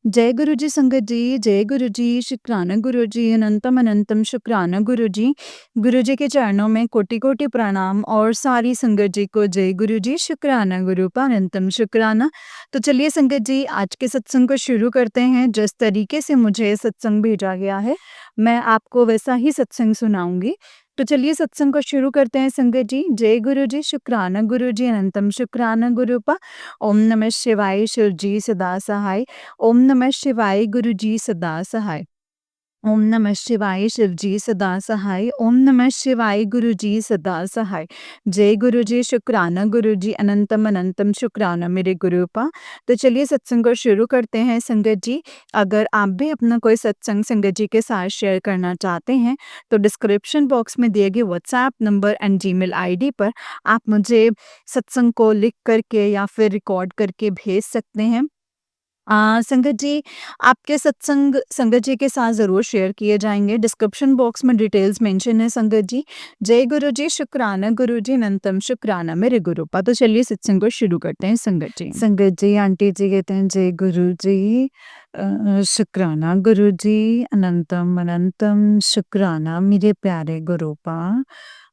जय गुरु जी संगत जी, जय गुरु जी, शुक्राना गुरु जी, अनंतम अनंतम शुक्राना गुरु जी। गुरु जी के चरणों में कोटि-कोटि प्रणाम और सारी संगत जी को जय गुरु जी, शुक्राना गुरु का अनंतम शुक्राना। तो चलिए संगत जी, आज के सत्संग को शुरू करते हैं। जिस तरीके से मुझे सत्संग भेजा गया है, मैं आपको वैसा ही सत्संग सुनाऊँगी। तो चलिए सत्संग को शुरू करते हैं संगत जी। जय गुरु जी, शुक्राना गुरु जी, अनंतम शुक्राना गुरु पा। ओम नमः शिवाय, शिव जी सदा सहाय। ओम नमः शिवाय गुरु जी सदा सहाय। ओम नमः शिवाय शिव जी सदा सहाय। ओम नमः शिवाय गुरु जी सदा सहाय। जय गुरु जी, शुक्राना गुरु जी, अनंतम अनंतम शुक्राना मेरे गुरु पा। तो चलिए सत्संग को शुरू करते हैं संगत जी। अगर आप भी अपना कोई सत्संग संगत जी के साथ शेयर करना चाहते हैं तो डिस्क्रिप्शन बॉक्स में दिए गए WhatsApp number and Gmail ID पर आप मुझे सत्संग को लिख करके या फिर रिकॉर्ड करके भेज सकते हैं। संगत जी, आपके सत्संग संगत जी के साथ ज़रूर शेयर किए जाएँगे। डिस्क्रिप्शन बॉक्स में डिटेल्स मेंशन है संगत जी। जय गुरु जी, शुक्राना गुरु जी, अनंतम शुक्राना मेरे गुरुपा। तो चलिए सत्संग को शुरू करते हैं संगत जी। संगत जी, आंटी जी कहते हैं जय गुरु जी, शुक्राना गुरु जी, अनंतम अनंतम शुक्राना मेरे प्यारे गुरुपा।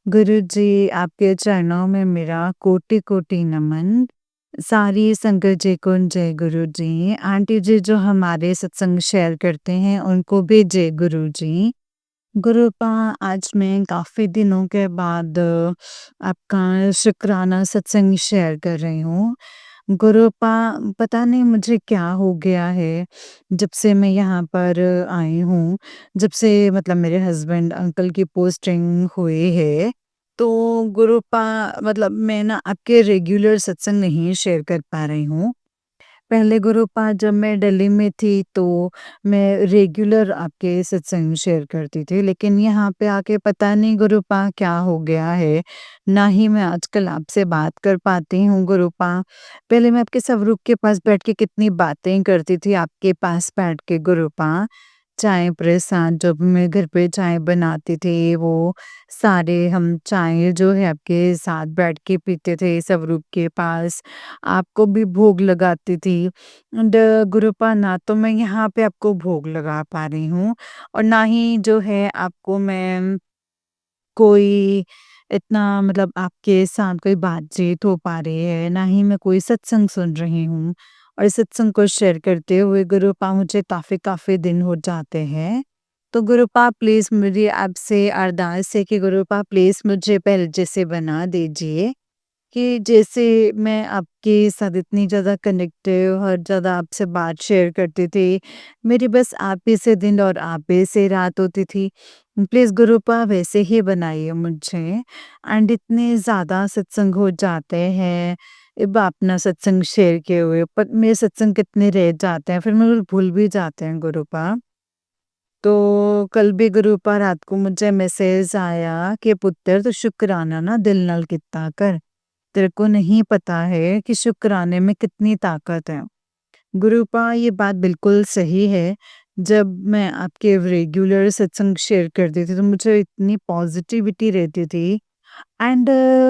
गुरु जी, आपके चरणों में मेरा कोटि-कोटि नमन। सारी संगत जी को जय गुरु जी। आंटी जी जो हमारे सत्संग शेयर करते हैं उनको भी जय गुरु जी। गुरुपा, आज मैं काफ़ी दिनों के बाद आपका शुक्राना सत्संग शेयर कर रही हूँ। गुरुपा, पता नहीं मुझे क्या हो गया है, जब से मैं यहाँ पर आई हूँ, जब से मतलब मेरे हस्बैंड अंकल की पोस्टिंग हुई है, तो गुरुपा मतलब मैं ना आपके रेगुलर सत्संग नहीं शेयर कर पा रही हूँ। पहले गुरुपा जब मैं दिल्ली में थी तो मैं रेगुलर आपके सत्संग शेयर करती थी, लेकिन यहाँ पे आके पता नहीं गुरुपा क्या हो गया है, ना ही मैं आजकल आपसे बात कर पाती हूँ गुरुपा। पहले मैं आपके स्वरूप के पास बैठ के कितनी बातें करती थी आपके पास बैठ के गुरुपा। चाय प्रसाद जब मैं घर पे चाय बनाती थी, वो सारे हम चाय जो है आपके साथ बैठ के पीते थे स्वरूप के पास। आपको भी भोग लगाती थी एंड गुरुपा, ना तो मैं यहाँ पे आपको भोग लगा पा रही हूँ और ना ही जो है आपको मैं कोई इतना मतलब आपके साथ कोई बातचीत हो पा रही है, ना ही मैं कोई सत्संग सुन रही हूँ और इस सत्संग को शेयर करते हुए गुरुपा मुझे काफ़ी दिन हो जाते हैं। तो गुरुपा प्लीज़ मेरी आपसे अरदास है कि गुरुपा प्लीज़ मुझे पहले जैसे बना दीजिए। कि जैसे मैं आपके साथ इतनी ज़्यादा कनेक्टिव और ज़्यादा आपसे बात शेयर करती थी, मेरी बस आप ही से दिन और आप ही से रात होती थी। प्लीज़ गुरुपा वैसे ही बनाइए मुझे एंड इतने ज़्यादा सत्संग हो जाते हैं, अब अपना सत्संग शेयर किए हुए पर मेरे सत्संग कितने रह जाते हैं, फिर मेरे भूल भी जाते हैं गुरुपा। तो कल भी गुरुपा रात को मुझे मैसेज आया कि पुत्र तू शुक्राना ना दिल नाल कित्ता कर। तेरे को नहीं पता है कि शुक्राने में कितनी ताकत है। गुरुपा, ये बात बिल्कुल सही है। जब मैं आपके रेगुलर सत्संग शेयर करती थी तो मुझे इतनी पॉजिटिविटी रहती थी एंड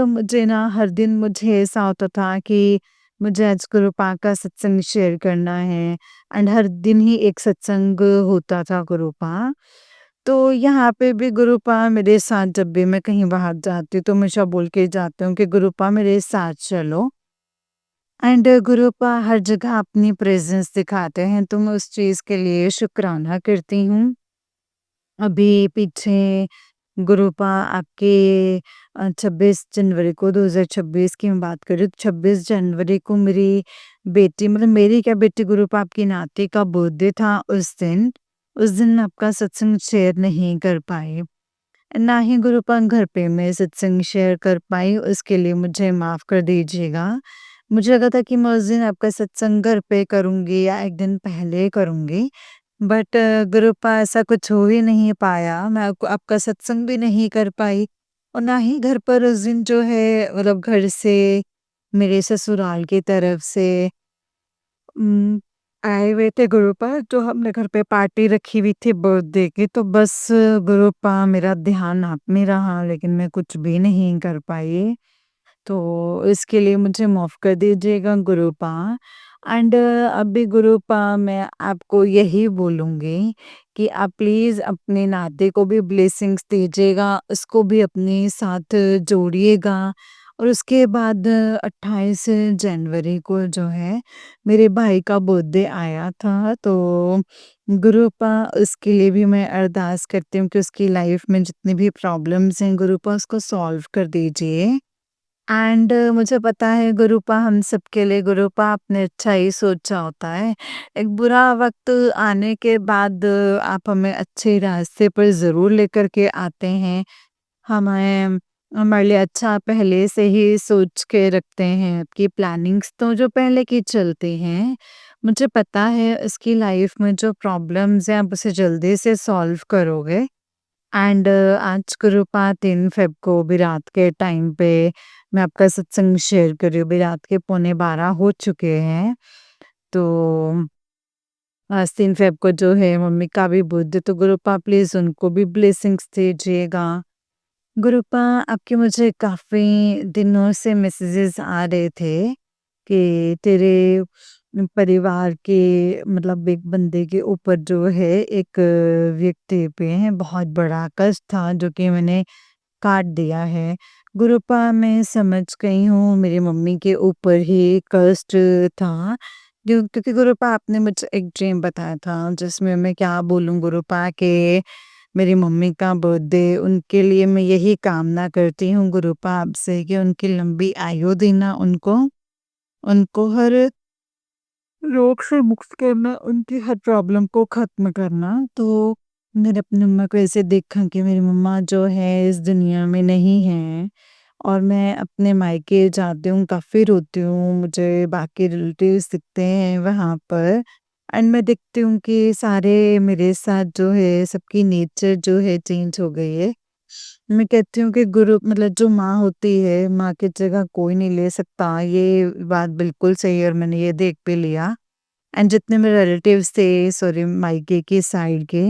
मुझे ना हर दिन मुझे ऐसा होता था कि मुझे आज गुरुपा का सत्संग शेयर करना है एंड हर दिन ही एक सत्संग होता था गुरुपा। तो यहाँ पे भी गुरुपा मेरे साथ जब भी मैं कहीं बाहर जाती हूँ तो हमेशा बोल के जाती हूँ कि गुरुपा मेरे साथ चलो एंड गुरुपा हर जगह अपनी प्रेजेंस दिखाते हैं तो मैं उस चीज़ के लिए शुक्राना करती हूँ। अभी पीछे गुरुपा आपके 26 जनवरी को 2026 की मैं बात करूँ तो 26 जनवरी को मेरी बेटी मतलब मेरी क्या बेटी गुरुपा आपकी नाती का बर्थडे था उस दिन मैं आपका सत्संग शेयर नहीं कर पाई। ना ही गुरुपा घर पे मैं सत्संग शेयर कर पाई, उसके लिए मुझे माफ़ कर दीजिएगा। मुझे लगा था कि मैं उस दिन आपका सत्संग घर पे करूँगी या 1 दिन पहले करूँगी, बट गुरुपा ऐसा कुछ हो ही नहीं पाया। मैं आपको आपका सत्संग भी नहीं कर पाई और ना ही घर पर उस दिन जो है मतलब घर से, मेरे ससुराल की तरफ से उम, आए हुए थे गुरुपा, जो हमने घर पे पार्टी रखी हुई थी बर्थडे की, तो बस गुरुपा मेरा ध्यान आप में रहा लेकिन मैं कुछ भी नहीं कर पाई। तो इसके लिए मुझे माफ़ कर दीजिएगा गुरुपा। एंड अभी गुरुपा मैं आपको यही बोलूँगी कि आप प्लीज़ अपने नाते को भी ब्लेसिंग्स दीजिएगा, उसको भी अपने साथ जोड़िएगा। और उसके बाद 28 जनवरी को जो है मेरे भाई का बर्थडे आया था, तो गुरुपा उसके लिए भी मैं अरदास करती हूँ कि उसकी लाइफ में जितनी भी प्रॉब्लम्स हैं गुरुपा उसको सॉल्व कर दीजिए। एंड मुझे पता है गुरुपा हम सबके लिए गुरुपा आपने अच्छा ही सोचा होता है। एक बुरा वक़्त आने के बाद आप हमें अच्छे रास्ते पर ज़रूर लेकर के आते हैं। हमें हमारे लिए अच्छा पहले से ही सोच के रखते हैं, आपकी प्लानिंग्स तो जो पहले की चलती हैं। मुझे पता है उसकी लाइफ में जो प्रॉब्लम्स हैं आप उसे जल्दी से सॉल्व करोगे। एंड आज कृपा 3 फ़ेब को भी रात के टाइम पे मैं आपका सत्संग शेयर कर रही हूँ, अभी रात के पौने 12 हो चुके हैं। तो आज 3 फ़ेब को जो है मम्मी का भी बर्थडे, तो गुरुपा प्लीज़ उनको भी ब्लेसिंग्स दीजिएगा। गुरुपा आपके मुझे काफ़ी दिनों से मैसेजेस आ रहे थे कि तेरे परिवार के मतलब एक बंदे के ऊपर जो है एक व्यक्ति पे है बहुत बड़ा कष्ट था जो कि मैंने काट दिया है। गुरुपा मैं समझ गई हूँ मेरी मम्मी के ऊपर ही कष्ट था। क्योंकि गुरुपा आपने मुझे एक ड्रीम बताया था जिसमें मैं क्या बोलूँ गुरुपा के मेरी मम्मी का बर्थडे उनके लिए मैं यही कामना करती हूँ गुरुपा आपसे कि उनकी लंबी आयु देना उनको, उनको हर रोग से मुक्त करना, उनकी हर प्रॉब्लम को ख़त्म करना। तो मैंने अपनी मम्मा को ऐसे देखा कि मेरी मम्मा जो है इस दुनिया में नहीं है और मैं अपने मायके जाती हूँ, काफ़ी रोती हूँ, मुझे बाकी रिलेटिव्स दिखते हैं वहाँ पर एंड मैं देखती हूँ कि सारे मेरे साथ जो है सबकी नेचर जो है चेंज हो गई है। मैं कहती हूँ कि गुरु मतलब जो माँ होती है, माँ की जगह कोई नहीं ले सकता, ये बात बिल्कुल सही है और मैंने ये देख भी लिया। एंड जितने मेरे रिलेटिव्स थे सॉरी मायके की साइड के,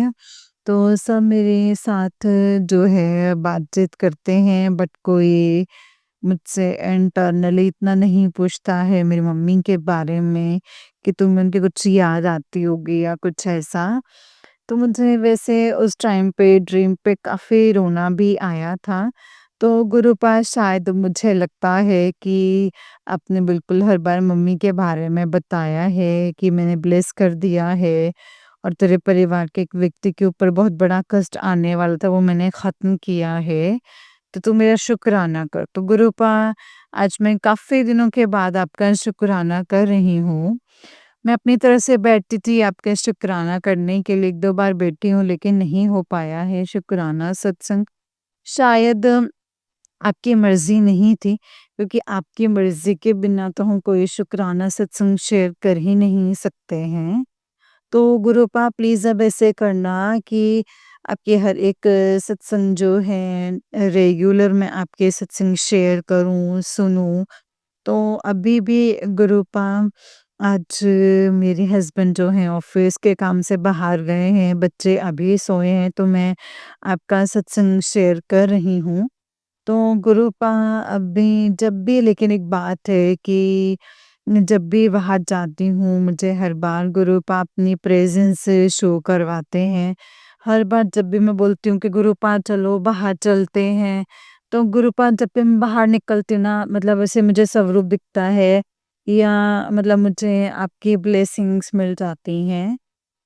तो सब मेरे साथ जो है बातचीत करते हैं बट कोई मुझसे इंटरनली इतना नहीं पूछता है मेरी मम्मी के बारे में कि तुम्हें उनकी कुछ याद आती होगी या कुछ ऐसा। तो मुझे वैसे उस टाइम पे ड्रीम पे काफ़ी रोना भी आया था। तो गुरुपाश शायद मुझे लगता है कि आपने बिल्कुल हर बार मम्मी के बारे में बताया है कि मैंने ब्लेस कर दिया है और तेरे परिवार के एक व्यक्ति के ऊपर बहुत बड़ा कष्ट आने वाला था वो मैंने ख़त्म किया है। तो तू मेरा शुक्राना कर। तो गुरुपा आज मैं काफ़ी दिनों के बाद आपका शुक्राना कर रही हूँ। मैं अपनी तरफ से बैठती थी आपका शुक्राना करने के लिए 1-2 बार बैठी हूँ लेकिन नहीं हो पाया है शुक्राना सत्संग। शायद आपकी मर्ज़ी नहीं थी क्योंकि आपकी मर्ज़ी के बिना तो हम कोई शुक्राना सत्संग शेयर कर ही नहीं सकते हैं। तो गुरुपा प्लीज़ अब ऐसे करना कि आपके हर एक सत्संग जो है रेगुलर मैं आपके सत्संग शेयर करूँ, सुनूँ। तो अभी भी गुरुपा आज मेरे हस्बैंड जो हैं ऑफ़िस के काम से बाहर गए हैं, बच्चे अभी सोए हैं तो मैं आपका सत्संग शेयर कर रही हूँ। तो गुरुपा अभी जब भी लेकिन एक बात है कि जब भी बाहर जाती हूँ मुझे हर बार गुरुपा अपनी प्रेज़ेंस शो करवाते हैं। हर बार जब भी मैं बोलती हूँ कि गुरुपा चलो बाहर चलते हैं, तो गुरुपा जब भी मैं बाहर निकलती हूँ ना मतलब ऐसे मुझे स्वरूप दिखता है या मतलब मुझे आपकी ब्लेसिंग्स मिल जाती हैं।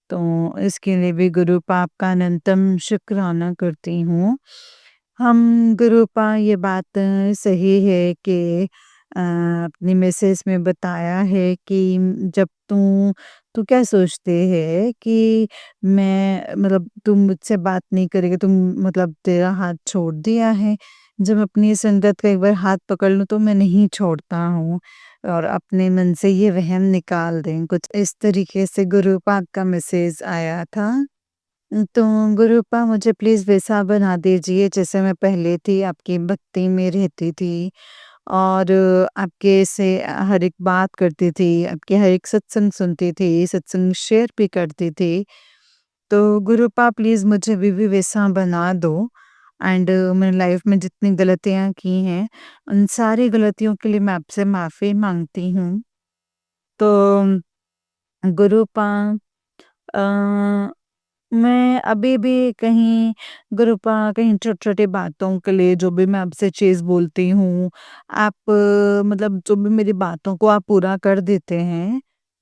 तो इसके लिए भी गुरुपा आपका अनंतम शुक्राना करती हूँ। हम गुरुपा ये बात सही है कि अपनी मैसेज में बताया है कि जब तू क्या सोचते है कि मैं मतलब तुम मुझसे बात नहीं करेगी तुम मतलब तेरा हाथ छोड़ दिया है। जब अपनी संगत का एक बार हाथ पकड़ लूँ तो मैं नहीं छोड़ता हूँ और अपने मन से ये वहम निकाल दें। कुछ इस तरीके से गुरुपा का मैसेज आया था। तो गुरुपा मुझे प्लीज़ वैसा बना दीजिए जैसे मैं पहले थी, आपकी भक्ति में रहती थी और आपके से हर एक बात करती थी, आपके हर एक सत्संग सुनती थी, सत्संग शेयर भी करती थी। तो गुरुपा प्लीज़ मुझे अभी भी वैसा बना दो एंड मैंने लाइफ में जितनी गलतियाँ की हैं, उन सारी गलतियों के लिए मैं आपसे माफ़ी माँगती हूँ। तो गुरुपा अ, मैं अभी भी कहीं गुरुपा कहीं छोटी-छोटी बातों के लिए जो भी मैं आपसे चीज़ बोलती हूँ, आप मतलब जो भी मेरी बातों को आप पूरा कर देते हैं।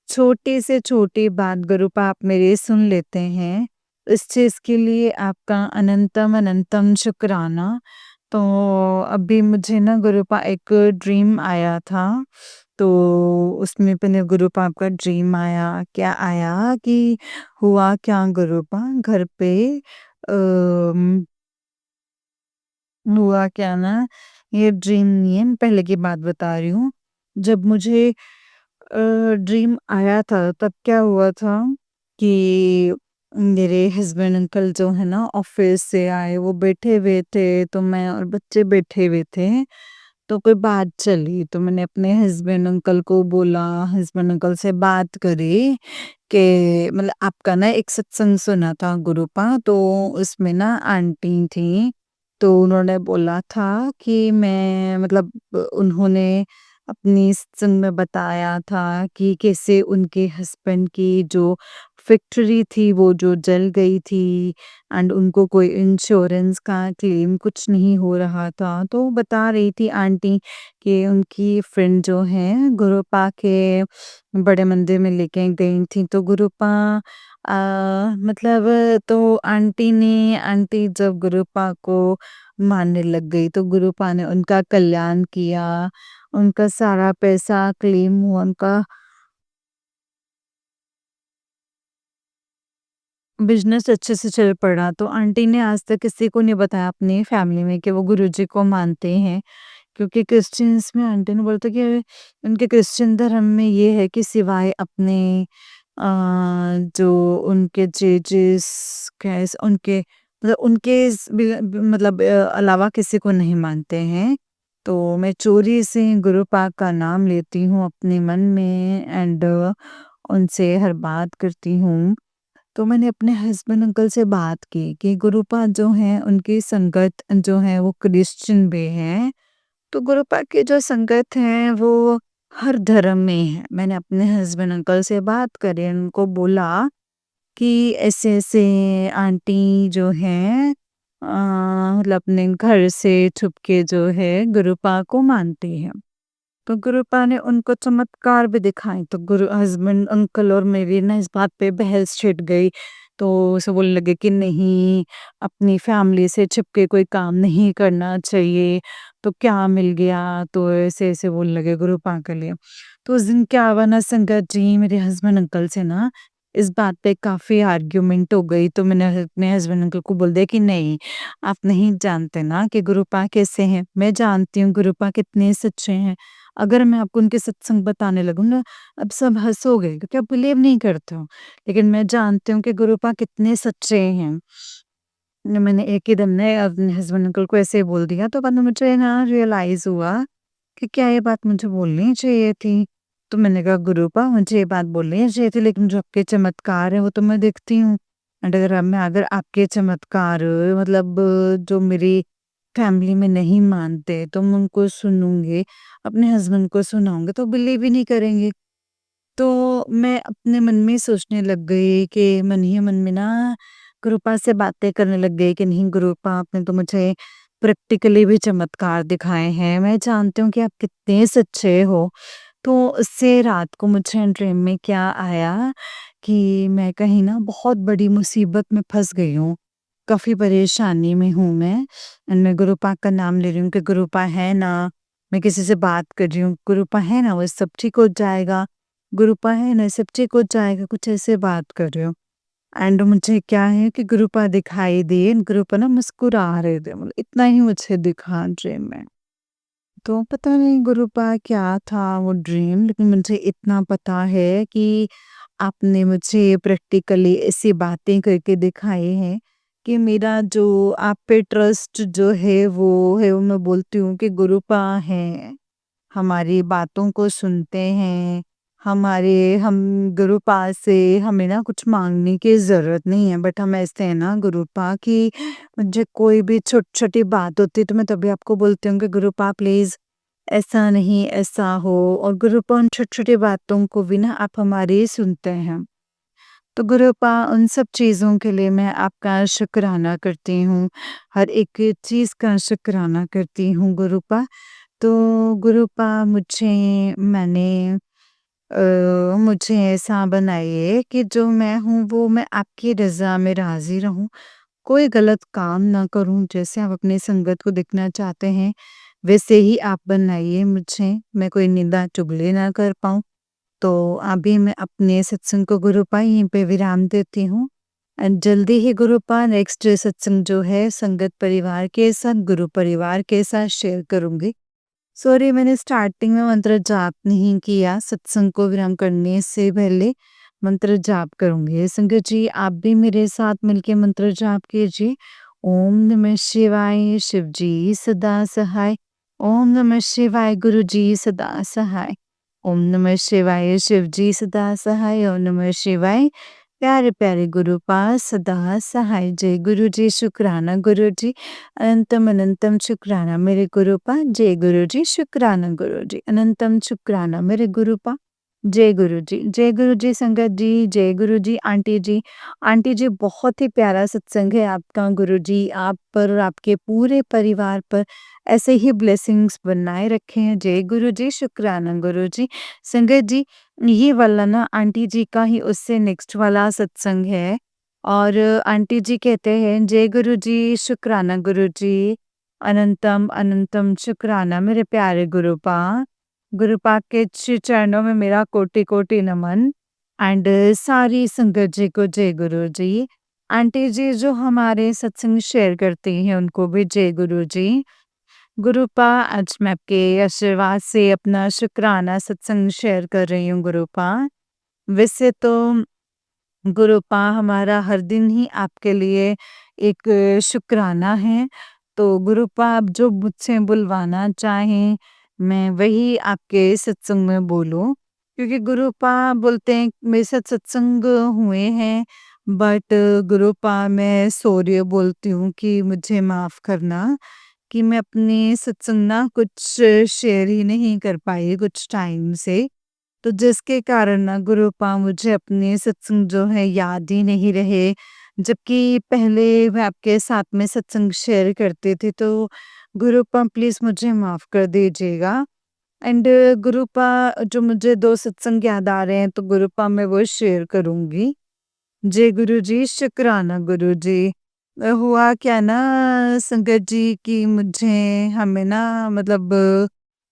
छोटी से छोटी बात गुरुपा आप मेरी सुन लेते हैं। इस चीज़ के लिए आपका अनंतम शुक्राना। तो अभी मुझे ना गुरुपा एक ड्रीम आया था। तो उसमें पहले गुरुपा आपका ड्रीम आया, क्या आया कि हुआ क्या गुरुपा घर पे अम, हुआ क्या ना, ये ड्रीम नहीं है, मैं पहले की बात बता रही हूँ। जब मुझे ड्रीम आया था तब क्या हुआ था कि मेरे हस्बैंड अंकल जो है ना ऑफिस से आए, वो बैठे हुए थे, तो मैं और बच्चे बैठे हुए थे। तो कोई बात चली तो मैंने अपने हस्बैंड अंकल को बोला, हस्बैंड अंकल से बात करी कि मतलब आपका ना एक सत्संग सुना था गुरुपा, तो उसमें ना आंटी थी, तो उन्होंने बोला था कि मैं मतलब उन्होंने अपनी सत्संग में बताया था कि कैसे उनके हस्बैंड की जो फैक्ट्री थी वो जो जल गई थी एंड उनको कोई इंश्योरेंस का क्लेम कुछ नहीं हो रहा था। तो बता रही थी आंटी कि उनकी फ्रेंड जो है गुरुपा के बड़े मंदिर में लेके गई थी, तो गुरुपा अ, मतलब तो आंटी जब गुरुपा को मानने लग गई तो गुरुपा ने उनका कल्याण किया, उनका सारा पैसा क्लेम हुआ, उनका बिज़नेस अच्छे से चल पड़ा। तो आंटी ने आज तक किसी को नहीं बताया अपनी फैमिली में कि वो गुरुजी को मानते हैं। क्योंकि क्रिश्चियंस में आंटी ने बोला था कि उनके क्रिश्चियन धर्म में ये है कि सिवाय अपने अ, जो उनके जजेस कैस उनके मतलब उनके मतलब अलावा किसी को नहीं मानते हैं। तो मैं चोरी से गुरु पाक का नाम लेती हूँ अपने मन में एंड उनसे हर बात करती हूँ। तो मैंने अपने हस्बैंड अंकल से बात की कि गुरुपा जो हैं उनकी संगत जो है वो क्रिश्चियन भी है। तो गुरुपा की जो संगत है वो हर धर्म में है। मैंने अपने हस्बैंड अंकल से बात करी, उनको बोला कि ऐसे-ऐसे आंटी जो हैं मतलब अपने घर से छुप के जो है गुरुपा को मानती हैं। तो गुरुपा ने उनको चमत्कार भी दिखाए, तो गुरु हस्बैंड अंकल और मेरी ना इस बात पे बहस छिड़ गई। तो उसे बोलने लगे कि नहीं, अपनी फैमिली से छिप के कोई काम नहीं करना चाहिए, तो क्या मिल गया? तो ऐसे-ऐसे बोलने लगे गुरुपा के लिए। तो उस दिन क्या हुआ ना संगत जी, मेरे हस्बैंड अंकल से ना इस बात पे काफ़ी आर्ग्यूमेंट हो गई, तो मैंने अपने हस्बैंड अंकल को बोल दिया कि नहीं, आप नहीं जानते ना कि गुरुपा कैसे हैं, मैं जानती हूँ गुरुपा कितने सच्चे हैं। अगर मैं आपको उनके सत्संग बताने लगूँ ना, अब सब हँसोगे क्योंकि आप बिलीव नहीं करते हो। लेकिन मैं जानती हूँ कि गुरुपा कितने सच्चे हैं। मैंने एक ही दम में अपने हस्बैंड अंकल को ऐसे ही बोल दिया, तो बाद में मुझे ना रियलाइज़ हुआ कि क्या ये बात मुझे बोलनी चाहिए थी। तो मैंने कहा गुरुपा मुझे ये बात बोलनी चाहिए थी, लेकिन जो आपके चमत्कार हैं वो तो मैं देखती हूँ। एंड अगर आपके चमत्कार मतलब जो मेरी फैमिली में नहीं मानते तो मैं उनको सुनूँगी, अपने हस्बैंड को सुनाऊँगी तो बिलीव ही नहीं करेंगे। तो मैं अपने मन में सोचने लग गई कि मन ही मन में ना गुरुपा से बातें करने लग गई कि नहीं गुरुपा, आपने तो मुझे प्रैक्टिकली भी चमत्कार दिखाए हैं। मैं जानती हूँ कि आप कितने सच्चे हो। तो उससे रात को मुझे ड्रीम में क्या आया कि मैं कहीं ना बहुत बड़ी मुसीबत में फँस गई हूँ। काफ़ी परेशानी में हूँ मैं एंड मैं गुरुपा का नाम ले रही हूँ कि गुरुपा है ना, मैं किसी से बात कर रही हूँ, गुरुपा है ना, वो सब ठीक हो जाएगा। गुरुपा है ना, सब ठीक हो जाएगा, कुछ ऐसे बात कर रहे हो। एंड मुझे क्या है कि गुरुपा दिखाई दिए, गुरुपा ना मुस्कुरा रहे थे, मतलब इतना ही मुझे दिखा ड्रीम में। तो पता नहीं गुरुपा क्या था वो ड्रीम, लेकिन मुझे इतना पता है कि आपने मुझे प्रैक्टिकली ऐसी बातें करके दिखाई हैं कि मेरा जो आप पे ट्रस्ट जो है वो मैं बोलती हूँ कि गुरुपा है, हमारी बातों को सुनते हैं, हम गुरुपा से हमें ना कुछ माँगने की ज़रूरत नहीं है, बट हम ऐसे हैं ना गुरुपा कि मुझे कोई भी छोटी-छोटी बात होती है तो मैं तभी आपको बोलती हूँ कि गुरुपा प्लीज़ ऐसा नहीं ऐसा हो, और गुरुपा उन छोटी-छोटी बातों को भी ना आप हमारी सुनते हैं। तो गुरुपा उन सब चीज़ों के लिए मैं आपका शुक्राना करती हूँ, हर एक चीज़ का शुक्राना करती हूँ गुरुपा। तो गुरुपा मुझे ऐसा बनाइए कि जो मैं हूँ वो मैं आपकी रज़ा में राज़ी रहूँ। कोई गलत काम ना करूँ, जैसे आप अपनी संगत को दिखना चाहते हैं, वैसे ही आप बनाइए मुझे। मैं कोई निंदा चुगली ना कर पाऊँ। तो अभी मैं अपने सत्संग को गुरुपा यहीं पे विराम देती हूँ। जल्दी ही गुरुपा नेक्स्ट सत्संग जो है संगत परिवार के साथ, गुरु परिवार के साथ शेयर करूँगी। सॉरी, मैंने स्टार्टिंग में मंत्र जाप नहीं किया, सत्संग को विराम करने से पहले मंत्र जाप करूँगी। संगत जी, आप भी मेरे साथ मिलके मंत्र जाप कीजिए। ओम नमः शिवाय, शिव जी सदा सहाय। ओम नमः शिवाय, गुरु जी सदा सहाय। ओम नमः शिवाय, शिव जी सदा सहाय। ओम नमः शिवाय, प्यारे प्यारे गुरु पास सदा सहाय। जय गुरु जी, शुक्राना गुरु जी, अनंतम अनंतम शुक्राना मेरे गुरुपा। जय गुरु जी, शुक्राना गुरु जी, अनंतम शुक्राना मेरे गुरुपा। जय गुरु जी, जय गुरु जी संगत जी, जय गुरु जी आंटी जी। आंटी जी, बहुत ही प्यारा सत्संग है आपका गुरु जी, आप पर और आपके पूरे परिवार पर ऐसे ही ब्लेसिंग्स बनाए रखे हैं। जय गुरु जी, शुक्राना गुरु जी। संगत जी, ये वाला ना आंटी जी का ही उससे नेक्स्ट वाला सत्संग है, और आंटी जी कहते हैं जय गुरु जी, शुक्राना गुरु जी, अनंतम अनंतम शुक्राना मेरे प्यारे गुरुपा। गुरुपा के श्री चरणों में मेरा कोटि कोटि नमन। एंड सारी संगत जी को जय गुरु जी। आंटी जी जो हमारे सत्संग शेयर करती हैं उनको भी जय गुरु जी। गुरुपा, आज मैं आपके आशीर्वाद से अपना शुक्राना सत्संग शेयर कर रही हूँ गुरुपा। वैसे तो गुरुपा हमारा हर दिन ही आपके लिए एक शुक्राना है। तो गुरुपा, आप जो मुझसे बुलवाना चाहें, मैं वही आपके सत्संग में बोलूँ। क्योंकि गुरुपा बोलते हैं मेरे साथ सत्संग हुए हैं, बट गुरुपा मैं सॉरी बोलती हूँ कि मुझे माफ़ करना कि मैं अपने सत्संग ना कुछ शेयर ही नहीं कर पाई कुछ टाइम से। तो जिसके कारण ना गुरुपा मुझे अपने सत्संग जो है याद ही नहीं रहे। जबकि पहले मैं आपके साथ में सत्संग शेयर करती थी, तो गुरुपा प्लीज़ मुझे माफ़ कर दीजिएगा। एंड गुरुपा, जो मुझे 2 सत्संग याद आ रहे हैं तो गुरुपा मैं वो शेयर करूँगी। जय गुरु जी, शुक्राना गुरु जी। हुआ क्या ना संगत जी कि हमें ना मतलब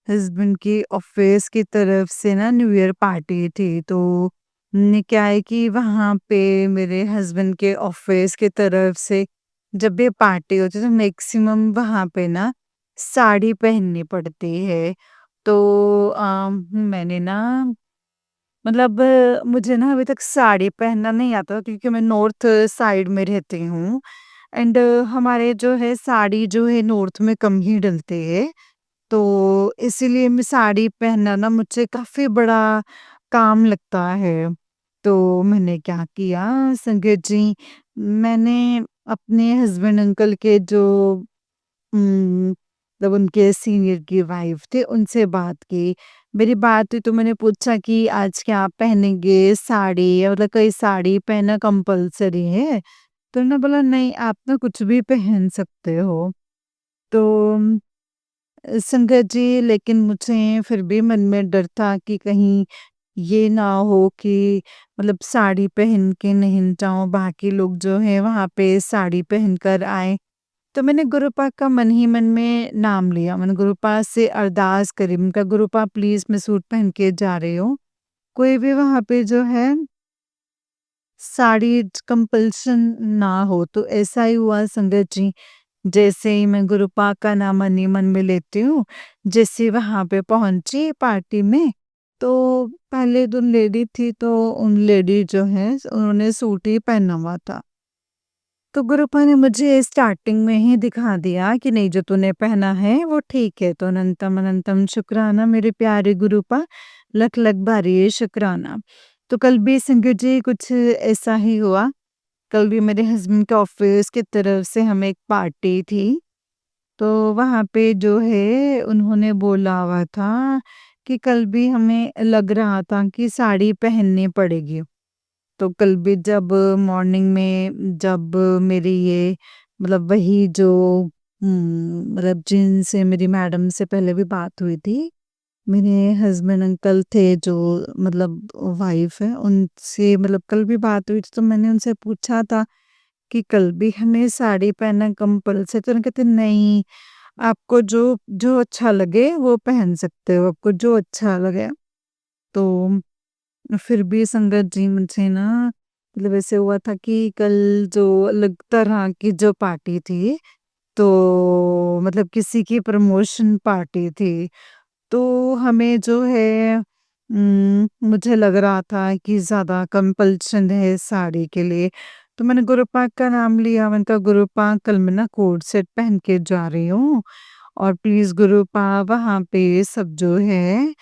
हस्बैंड की ऑफिस की तरफ से ना न्यू ईयर पार्टी थी, तो क्या है कि वहाँ पे मेरे हस्बैंड के ऑफिस की तरफ से जब भी पार्टी होती है तो मैक्सिमम वहाँ पे ना साड़ी पहननी पड़ती है। तो मैंने ना मतलब मुझे ना अभी तक साड़ी पहनना नहीं आता क्योंकि मैं नॉर्थ साइड में रहती हूँ। एंड हमारे जो है साड़ी जो है नॉर्थ में कम ही डलती है। तो इसीलिए मैं साड़ी पहनना ना मुझे काफ़ी बड़ा काम लगता है। तो मैंने क्या किया संगत जी, मैंने अपने हस्बैंड अंकल के जो मतलब उनके सीनियर की वाइफ थे, उनसे बात की। मेरी बात हुई तो मैंने पूछा कि आज क्या आप पहनेंगे साड़ी, या मतलब कोई साड़ी पहनना कंपल्सरी है? तो उन्होंने बोला नहीं, आप ना कुछ भी पहन सकते हो। तो संगत जी, लेकिन मुझे फिर भी मन में डर था कि कहीं ये ना हो कि मतलब साड़ी पहन के नहीं जाऊँ, बाकी लोग जो हैं वहाँ पे साड़ी पहनकर आएँ। तो मैंने गुरुपा का मन ही मन में नाम लिया। मैंने गुरुपा से अरदास करी, मैंने कहा गुरुपा प्लीज़ मैं सूट पहन के जा रही हूँ। कोई भी वहाँ पे जो है साड़ी कंपल्शन ना हो। तो ऐसा ही हुआ संगत जी। जैसे ही मैं गुरुपा का नाम मन ही मन में लेती हूँ, जैसे ही वहाँ पे पहुँची पार्टी में, तो पहले जो लेडी थी तो उन लेडी जो है उन्होंने सूट ही पहना हुआ था। तो गुरुपा ने मुझे स्टार्टिंग में ही दिखा दिया कि नहीं, जो तूने पहना है वो ठीक है। तो अनंतम अनंतम शुक्राना मेरे प्यारे गुरुपा, लख लख भारी शुक्राना। तो कल भी संगत जी कुछ ऐसा ही हुआ। कल भी मेरे हस्बैंड के ऑफिस की तरफ से हमें एक पार्टी थी। तो वहाँ पे जो है उन्होंने बोला हुआ था कि कल भी हमें लग रहा था कि साड़ी पहननी पड़ेगी। तो कल भी जब मॉर्निंग में जब मेरी ये मतलब वही जो मतलब जिनसे मेरी मैडम से पहले भी बात हुई थी, मेरे हस्बैंड अंकल थे जो मतलब वाइफ है, उनसे मतलब कल भी बात हुई थी तो मैंने उनसे पूछा था कि कल भी हमें साड़ी पहनना कंपल्सरी, तो उन्होंने कहते नहीं, आपको जो जो अच्छा लगे वो पहन सकते हो, आपको जो अच्छा लगे। तो फिर भी संगत जी मुझे ना मतलब ऐसे हुआ था कि कल जो अलग तरह की जो पार्टी थी, तो मतलब किसी की प्रमोशन पार्टी थी। तो हमें जो है मुझे लग रहा था कि ज़्यादा कंपल्शन है साड़ी के लिए। तो मैंने गुरुपाक का नाम लिया, मैंने कहा गुरुपाक कल मैं ना कोट सेट पहन के जा रही हूँ और प्लीज़ गुरुपा वहाँ पे सब जो है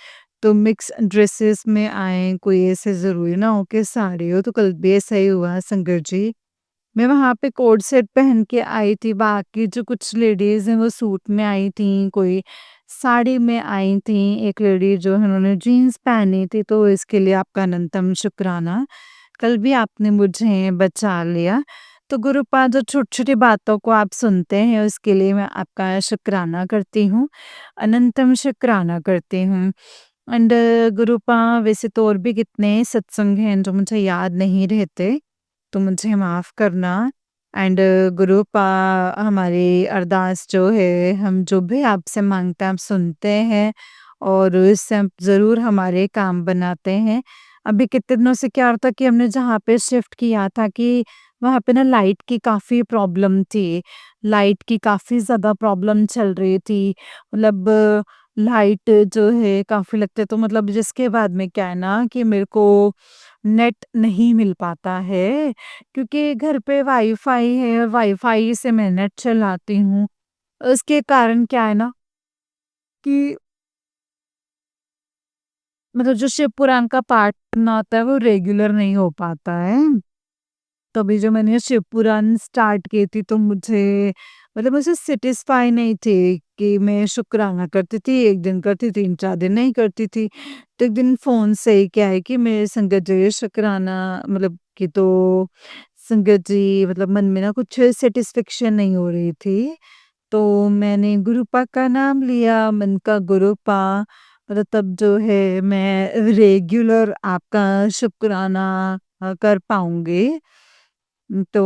तो मिक्स ड्रेसेस में आए, कोई ऐसे ज़रूरी ना हो कि साड़ी हो। तो कल भी ऐसा ही हुआ संगत जी। मैं वहाँ पे कोट सेट पहन के आई थी, बाकी जो कुछ लेडीज़ हैं वो सूट में आई थीं, कोई साड़ी में आई थीं, एक लेडी जो है उन्होंने जीन्स पहनी थी, तो इसके लिए आपका अनंतम शुक्राना। कल भी आपने मुझे बचा लिया। तो गुरुपा जो छोटी-छोटी बातों को आप सुनते हैं उसके लिए मैं आपका शुक्राना करती हूँ, अनंतम शुक्राना करती हूँ। एंड गुरुपा वैसे तो और भी कितने सत्संग हैं जो मुझे याद नहीं रहते, तो मुझे माफ़ करना। एंड गुरुपा हमारी अरदास जो है हम जो भी आपसे माँगते हैं आप सुनते हैं और इससे हम ज़रूर हमारे काम बनाते हैं। अभी कितने दिनों से क्या हो रहा था कि हमने जहाँ पे शिफ्ट किया था कि वहाँ पे ना लाइट की काफ़ी प्रॉब्लम थी। लाइट की काफ़ी ज़्यादा प्रॉब्लम चल रही थी। मतलब लाइट जो है काफ़ी लगते तो मतलब जिसके बाद में क्या है ना कि मेरे को नेट नहीं मिल पाता है, क्योंकि घर पे वाईफ़ाई है और वाईफ़ाई से मैं नेट चलाती हूँ। उसके कारण क्या है ना कि मतलब जो शिव पुराण का पाठ करना होता है वो रेगुलर नहीं हो पाता है। तभी जो मैंने शिव पुराण स्टार्ट की थी तो मुझे मतलब मुझे सैटिस्फाई नहीं थी कि मैं शुक्राना करती थी, 1 दिन करती, 3-4 दिन नहीं करती थी। तो एक दिन फ़ोन से ही क्या है कि मेरे संगत जी शुक्राना मतलब कि तो संगत जी मतलब मन में ना कुछ सैटिस्फैक्शन नहीं हो रही थी। तो मैंने गुरुपा का नाम लिया, मन का गुरुपा मतलब तब जो है मैं रेगुलर आपका शुक्राना कर पाऊँगी। तो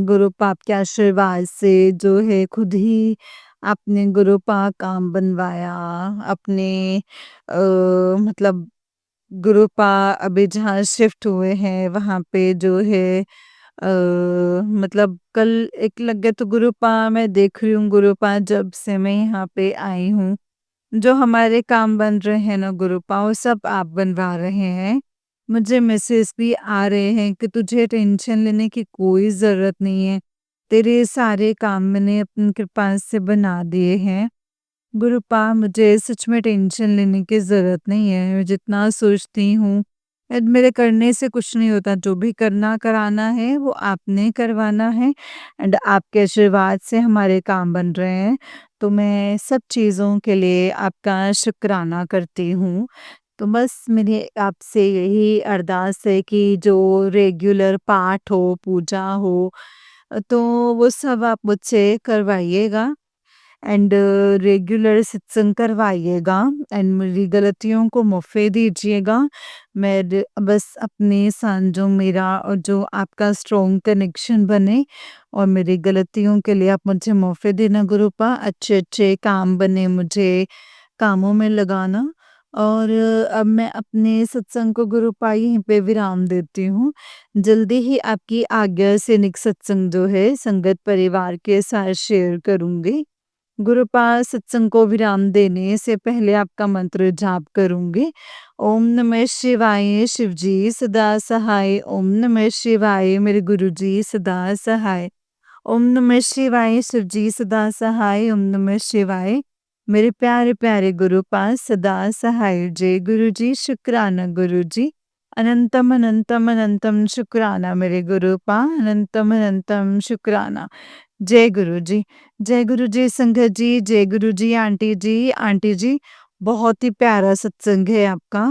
गुरुपा के आशीर्वाद से जो है खुद ही आपने गुरुपा काम बनवाया। अपने मतलब गुरुपा अभी जहाँ शिफ्ट हुए हैं वहाँ पे जो है मतलब कल एक लग गया तो गुरुपा मैं देख रही हूँ गुरुपा जब से मैं यहाँ पे आई हूँ, जो हमारे काम बन रहे हैं ना गुरुपा वो सब आप बनवा रहे हैं। मुझे मैसेज भी आ रहे हैं कि तुझे टेंशन लेने की कोई ज़रूरत नहीं है। तेरे सारे काम मैंने अपनी कृपा से बना दिए हैं। गुरुपा मुझे सच में टेंशन लेने की ज़रूरत नहीं है। मैं जितना सोचती हूँ मेरे करने से कुछ नहीं होता। जो भी करना कराना है वो आपने करवाना है एंड आपके आशीर्वाद से हमारे काम बन रहे हैं। तो मैं सब चीज़ों के लिए आपका शुक्राना करती हूँ। तो बस मेरी आपसे यही अरदास है कि जो रेगुलर पाठ हो, पूजा हो तो वो सब आप मुझसे करवाइएगा एंड रेगुलर सत्संग करवाइएगा एंड मेरी गलतियों को माफ़ी दीजिएगा। मैं बस अपने साथ जो मेरा और जो आपका स्ट्रॉन्ग कनेक्शन बने और मेरी गलतियों के लिए आप मुझे माफ़ी देना गुरुपा। अच्छे अच्छे काम बने मुझे कामों में लगाना और अब मैं अपने सत्संग को गुरुपा यहीं पे विराम देती हूँ। जल्दी ही आपकी आज्ञा से निक सत्संग जो है संगत परिवार के साथ शेयर करूँगी। गुरुपाल सत्संग को विराम देने से पहले आपका मंत्र जाप करूंगी। ओम नमः शिवाय शिवजी सदा सहाय। ओम नमः शिवाय मेरे गुरुजी सदा सहाय। ओम नमः शिवाय शिवजी सदा सहाय। ओम नमः शिवाय मेरे प्यारे प्यारे गुरुपाल सदा सहाय। जय गुरुजी शुक्राना गुरुजी अनंतम अनंतम अनंतम शुक्राना मेरे गुरुपा, अनंतम अनंतम शुक्राना। जय गुरु जी। जय गुरु जी संगत जी, जय गुरु जी आंटी जी। आंटी जी, बहुत ही प्यारा सत्संग है आपका।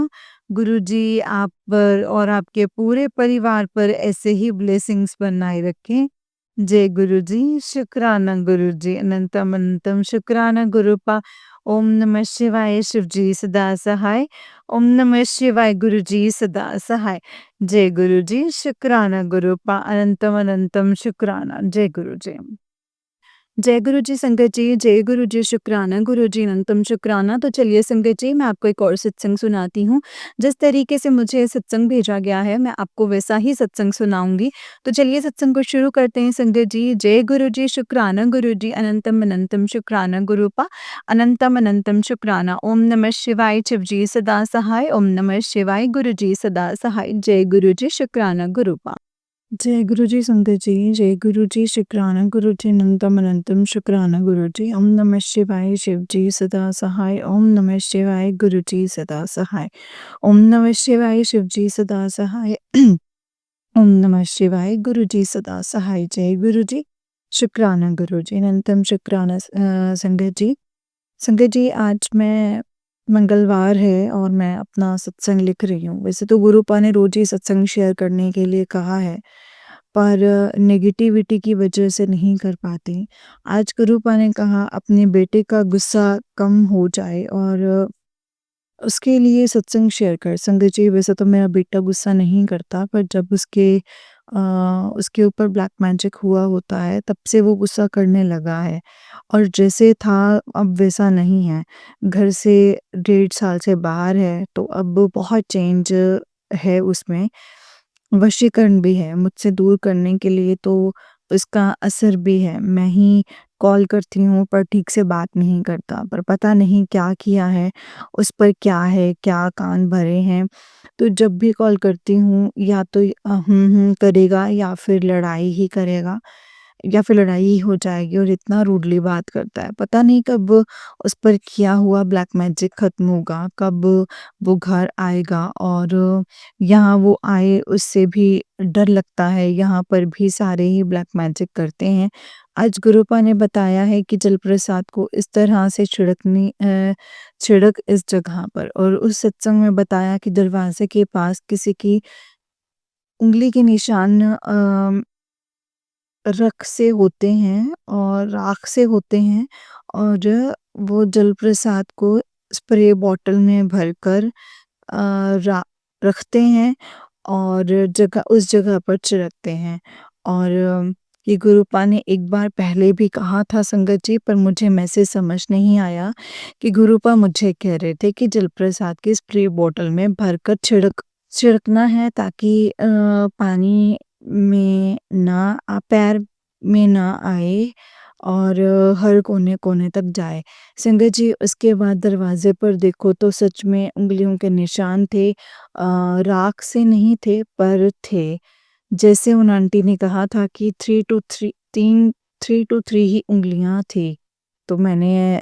गुरु जी आप पर और आपके पूरे परिवार पर ऐसे ही ब्लेसिंग्स बनाए रखें। जय गुरु जी, शुक्राना गुरु जी, अनंतम अनंतम शुक्राना गुरुपा। ओम नमः शिवाय, शिव जी सदा सहाय। ओम नमः शिवाय, गुरु जी सदा सहाय। जय गुरु जी, शुक्राना गुरुपा, अनंतम अनंतम शुक्राना। जय गुरु जी। जय गुरु जी संगत जी, जय गुरु जी, शुक्राना गुरु जी, अनंतम शुक्राना। तो चलिए संगत जी, मैं आपको एक और सत्संग सुनाती हूँ। जिस तरीके से मुझे सत्संग भेजा गया है, मैं आपको वैसा ही सत्संग सुनाऊँगी। तो चलिए सत्संग को शुरू करते हैं संगत जी। जय गुरु जी, शुक्राना गुरु जी, अनंतम अनंतम शुक्राना गुरुपा, अनंतम अनंतम शुक्राना। ओम नमः शिवाय, शिव जी सदा सहाय। ओम नमः शिवाय, गुरु जी सदा सहाय। जय गुरु जी, शुक्राना गुरुपा। जय गुरु जी संगत जी, जय गुरु जी, शुक्राना गुरु जी, अनंतम अनंतम शुक्राना गुरु जी। ओम नमः शिवाय, शिव जी सदा सहाय। ओम नमः शिवाय, गुरु जी सदा सहाय। ओम नमः शिवाय, शिव जी सदा सहाय। ओम नमः शिवाय, गुरु जी सदा सहाय। जय गुरु जी, शुक्राना गुरु जी, अनंतम शुक्राना संगत जी। संगत जी, आज मैं मंगलवार है और मैं अपना सत्संग लिख रही हूँ। वैसे तो गुरुपा ने रोज ही सत्संग शेयर करने के लिए कहा है, पर नेगेटिविटी की वजह से नहीं कर पाती। आज गुरुपा ने कहा अपने बेटे का गुस्सा कम हो जाए और उसके लिए सत्संग शेयर कर। संगत जी, वैसे तो मेरा बेटा गुस्सा नहीं करता, पर जब उसके ऊपर ब्लैक मैजिक हुआ होता है, तब से वो गुस्सा करने लगा है और जैसे था अब वैसा नहीं है। घर से 1.5 साल से बाहर है, तो अब बहुत चेंज है उसमें। वशीकरण भी है, मुझसे दूर करने के लिए तो उसका असर भी है। मैं ही कॉल करती हूँ पर ठीक से बात नहीं करता, पर पता नहीं क्या किया है, उस पर क्या है, क्या कान भरे हैं। तो जब भी कॉल करती हूँ या तो करेगा या फिर लड़ाई ही करेगा या फिर लड़ाई ही हो जाएगी और इतना रूडली बात करता है। पता नहीं कब उस पर किया हुआ ब्लैक मैजिक खत्म होगा, कब वो घर आएगा और यहाँ वो आए उससे भी डर लगता है। यहाँ पर भी सारे ही ब्लैक मैजिक करते हैं। आज गुरुपा ने बताया है कि जलप्रसाद को इस तरह से छिड़क इस जगह पर, और उस सत्संग में बताया कि दरवाजे के पास किसी की उँगली के निशान रख से होते हैं और राख से होते हैं, और वो जलप्रसाद को स्प्रे बॉटल में भरकर रा रखते हैं और जगह उस जगह पर छिड़कते हैं। और ये गुरुपा ने एक बार पहले भी कहा था संगत जी, पर मुझे मैसेज समझ नहीं आया कि गुरुपा मुझे कह रहे थे कि जलप्रसाद की स्प्रे बॉटल में भरकर छिड़कना है, ताकि पानी में ना पैर में ना आए और हर कोने-कोने तक जाए। संगत जी, उसके बाद दरवाज़े पर देखो तो सच में उँगलियों के निशान थे। राख से नहीं थे पर थे। जैसे उन आंटी ने कहा था कि 3 टू 3 ही उँगलियाँ थी। तो मैंने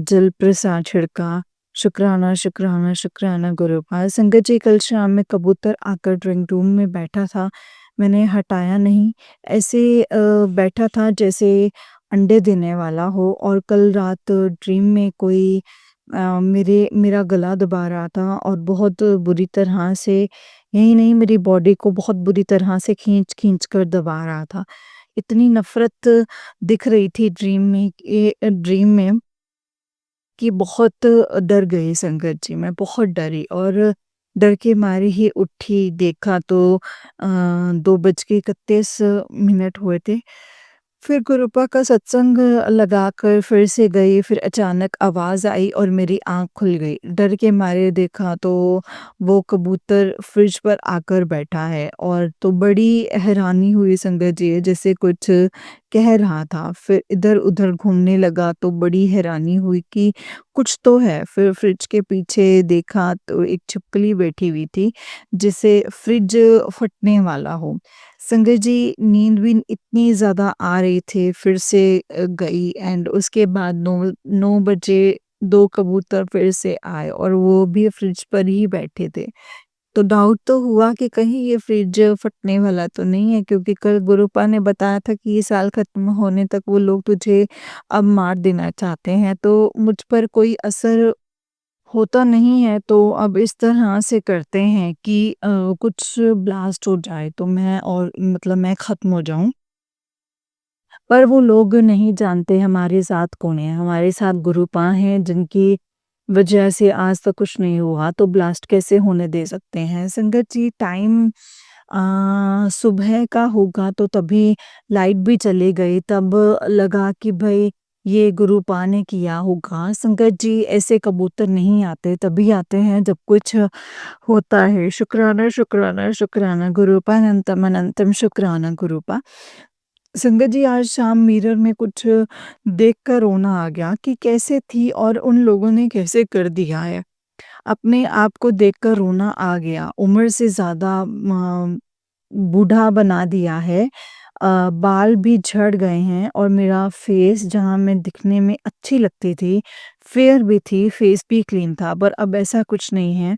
जल प्रसाद छिड़का। शुक्राना, शुक्राना, शुक्राना गुरुपाल। संगत जी, कल शाम में कबूतर आकर ड्राइंग रूम में बैठा था। मैंने हटाया नहीं, ऐसे बैठा था जैसे अंडे देने वाला हो, और कल रात ड्रीम में कोई मेरा गला दबा रहा था और बहुत बुरी तरह से, यही नहीं मेरी बॉडी को बहुत बुरी तरह से खींच कर दबा रहा था। इतनी नफ़रत दिख रही थी ड्रीम में कि बहुत डर गई संगत जी, मैं बहुत डरी और डर के मारे ही उठी, देखा तो 2:31 हुए थे। फिर गुरुपा का सत्संग लगाकर फिर से गई, फिर अचानक आवाज़ आई और मेरी आँख खुल गई। डर के मारे देखा तो वो कबूतर फ्रिज पर आकर बैठा है, और तो बड़ी हैरानी हुई संगत जी, जैसे कुछ कह रहा था। फिर इधर-उधर घूमने लगा तो बड़ी हैरानी हुई कि कुछ तो है। फिर फ्रिज के पीछे देखा तो एक छिपकली बैठी हुई थी, जिसे फ्रिज फटने वाला हो। संगत जी, नींद भी इतनी ज़्यादा आ रही थी, फिर से गई एंड उसके बाद 9 बजे 2 कबूतर फिर से आए और वो भी फ्रिज पर ही बैठे थे। तो डाउट तो हुआ कि कहीं ये फ्रिज फटने वाला तो नहीं है, क्योंकि कल गुरुपा ने बताया था कि ये साल खत्म होने तक वो लोग तुझे अब मार देना चाहते हैं, तो मुझ पर कोई असर होता नहीं है, तो अब इस तरह से करते हैं कि कुछ ब्लास्ट हो जाए तो मैं और मतलब मैं खत्म हो जाऊं। पर वो लोग नहीं जानते हमारे साथ कौन है, हमारे साथ गुरुपा हैं जिनकी वजह से आज तक कुछ नहीं हुआ, तो ब्लास्ट कैसे होने दे सकते हैं। संगत जी, टाइम सुबह का होगा तो तभी लाइट भी चली गई, तब लगा कि भाई ये गुरुपा ने किया होगा। संगत जी, ऐसे कबूतर नहीं आते, तभी आते हैं जब कुछ होता है। शुक्राना शुक्राना शुक्राना गुरुपा, अनंतम अनंतम शुक्राना गुरुपा। संगत जी, आज शाम मिरर में कुछ देख कर रोना आ गया कि कैसे थी और उन लोगों ने कैसे कर दिया है। अपने आप को देखकर रोना आ गया। उम्र से ज़्यादा बूढ़ा बना दिया है। बाल भी झड़ गए हैं और मेरा फेस, जहाँ मैं दिखने में अच्छी लगती थी, फेयर भी थी, फेस भी क्लीन था, पर अब ऐसा कुछ नहीं है।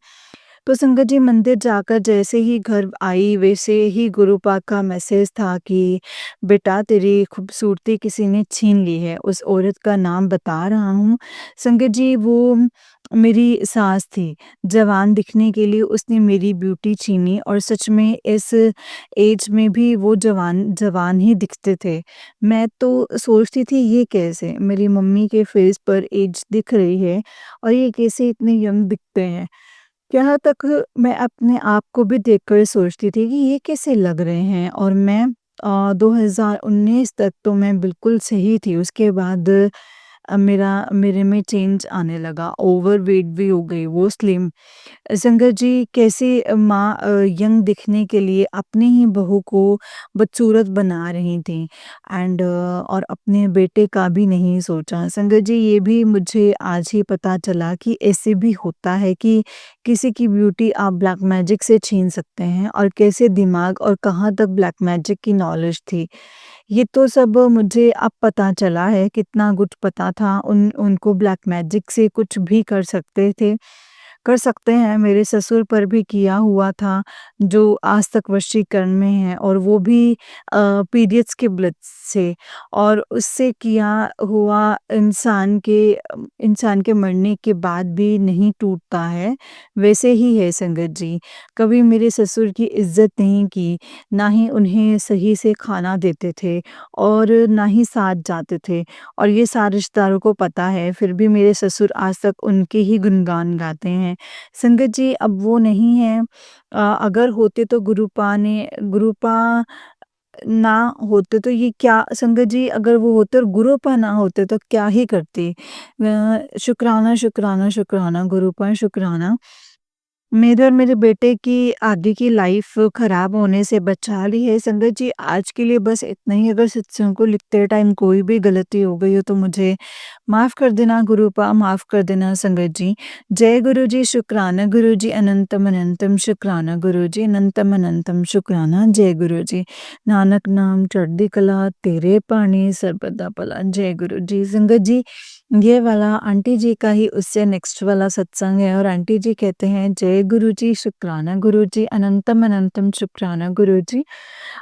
तो संगत जी, मंदिर जाकर जैसे ही घर आई, वैसे ही गुरुपा का मैसेज था कि बेटा, तेरी खूबसूरती किसी ने छीन ली है। उस औरत का नाम बता रहा हूँ। संगत जी, वो मेरी सास थी। जवान दिखने के लिए उसने मेरी ब्यूटी छीनी, और सच में इस एज में भी वो जवान जवान ही दिखते थे। मैं तो सोचती थी ये कैसे? मेरी मम्मी के फेस पर एज दिख रही है और ये कैसे इतने यंग दिखते हैं? यहाँ तक मैं अपने आप को भी देखकर सोचती थी कि ये कैसे लग रहे हैं, और मैं 2019 तक तो मैं बिल्कुल सही थी। उसके बाद मेरे में चेंज आने लगा, ओवरवेट भी हो गई, वो स्लिम। संगत जी, कैसे माँ यंग दिखने के लिए अपनी ही बहू को बदसूरत बना रही थी, एंड और अपने बेटे का भी नहीं सोचा। संगत जी, ये भी मुझे आज ही पता चला कि ऐसे भी होता है कि किसी की ब्यूटी आप ब्लैक मैजिक से छीन सकते हैं, और कैसे दिमाग और कहाँ तक ब्लैक मैजिक की नॉलेज थी। ये तो सब मुझे अब पता चला है, कितना कुछ पता था। उनको ब्लैक मैजिक से कुछ भी कर सकते हैं। मेरे ससुर पर भी किया हुआ था, जो आज तक वशीकरण में है, और वो भी पीरियड्स के ब्लड से, और उससे किया हुआ इंसान के मरने के बाद भी नहीं टूटता है। वैसे ही है संगत जी। कभी मेरे ससुर की इज़्ज़त नहीं की, ना ही उन्हें सही से खाना देते थे, और ना ही साथ जाते थे, और ये सारे रिश्तेदारों को पता है, फिर भी मेरे ससुर आज तक उनके ही गुणगान गाते हैं। संगत जी, अब वो नहीं है। अगर होते तो गुरुपा ना होते तो ये क्या, संगत जी, अगर वो होते और गुरुपा ना होते तो क्या ही करती। शुक्राना शुक्राना शुक्राना गुरुपा, शुक्राना। मेरे और मेरे बेटे की आगे की लाइफ खराब होने से बचा ली है। संगत जी, आज के लिए बस इतना ही। अगर सत्संग को लिखते टाइम कोई भी गलती हो गई हो तो मुझे माफ़ कर देना गुरुपा, माफ़ कर देना संगत जी। जय गुरु जी, शुक्राना गुरु जी, अनंतम अनंतम शुक्राना गुरु जी, अनंतम अनंतम शुक्राना। जय गुरु जी। नानक नाम चढ़दी कला, तेरे पानी सर्बदा भला। जय गुरु जी। संगत जी, ये वाला आंटी जी का ही उससे नेक्स्ट वाला सत्संग है, और आंटी जी कहते हैं, जय गुरु जी, शुक्राना गुरु जी, अनंतम अनंतम शुक्राना गुरु जी,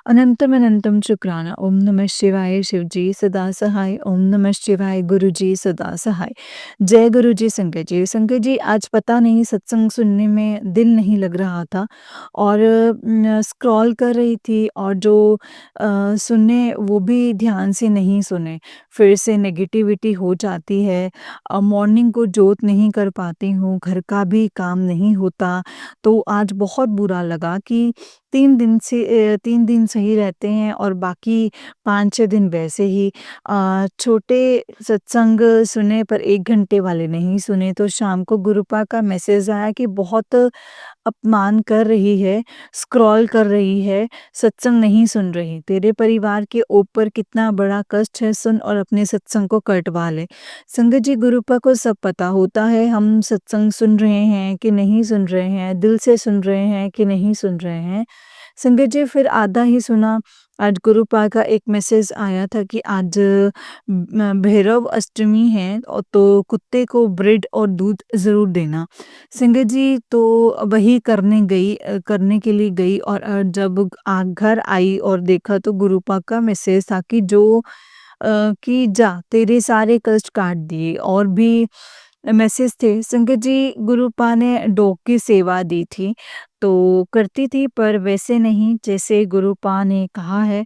अनंतम अनंतम शुक्राना। ओम नमः शिवाय शिव जी सदा सहाय, ओम नमः शिवाय गुरु जी सदा सहाय। जय गुरु जी। संगत जी, संगत जी, आज पता नहीं सत्संग सुनने में दिल नहीं लग रहा था, और स्क्रॉल कर रही थी, और जो सुने वो भी ध्यान से नहीं सुने, फिर से नेगेटिविटी हो जाती है। मॉर्निंग को जोत नहीं कर पाती हूँ, घर का भी काम नहीं होता, तो आज बहुत बुरा लगा कि 3 दिन सही रहते हैं और बाकी 5-6 दिन वैसे ही। छोटे सत्संग सुने पर 1 घंटे वाले नहीं सुने, तो शाम को गुरुपा का मैसेज आया कि बहुत अपमान कर रही है, स्क्रॉल कर रही है, सत्संग नहीं सुन रही। तेरे परिवार के ऊपर कितना बड़ा कष्ट है, सुन और अपने सत्संग को कटवा ले। संगत जी, गुरुपा को सब पता होता है, हम सत्संग सुन रहे हैं कि नहीं सुन रहे हैं, दिल से सुन रहे हैं कि नहीं सुन रहे हैं। संगत जी, फिर आधा ही सुना, आज गुरुपा का एक मैसेज आया था कि आज भैरव अष्टमी है और तो कुत्ते को ब्रेड और दूध ज़रूर देना। संगत जी तो वही करने के लिए गई और जब घर आई और देखा तो गुरुपा का मैसेज था कि कि जा तेरे सारे कष्ट काट दिए और भी मैसेज थे। संगत जी गुरुपा ने डॉग की सेवा दी थी, तो करती थी पर वैसे नहीं जैसे गुरुपा ने कहा है।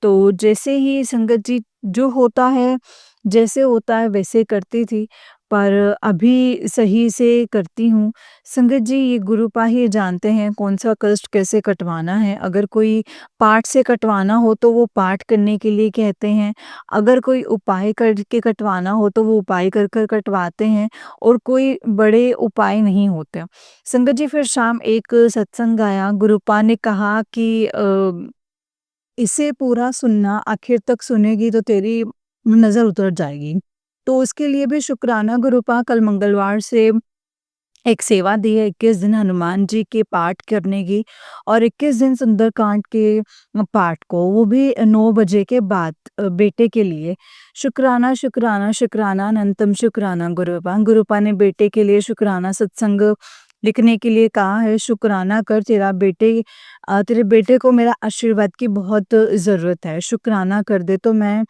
तो जैसे ही संगत जी जो होता है, जैसे होता है वैसे करती थी, पर अभी सही से करती हूँ। संगत जी ये गुरुपा ही जानते हैं कौन-सा कष्ट कैसे कटवाना है। अगर कोई पाठ से कटवाना हो तो वो पाठ करने के लिए कहते हैं, अगर कोई उपाय करके कटवाना हो तो वो उपाय कर कर कटवाते हैं और कोई बड़े उपाय नहीं होते। संगत जी फिर शाम एक सत्संग आया, गुरुपा ने कहा कि इसे पूरा सुनना, आखिर तक सुनेगी तो तेरी नज़र उतर जाएगी। तो उसके लिए भी शुक्राना गुरुपा कल मंगलवार से एक सेवा दी है 21 दिन हनुमान जी के पाठ करने की और 21 दिन सुंदरकांड के पाठ को, वो भी 9 बजे के बाद बेटे के लिए। शुक्राना, शुक्राना, शुक्राना, अनंतम शुक्राना गुरुपा। गुरुपा ने बेटे के लिए शुक्राना सत्संग लिखने के लिए कहा है, शुक्राना कर तेरे बेटे को मेरा आशीर्वाद की बहुत ज़रूरत है। शुक्राना कर दे तो मैं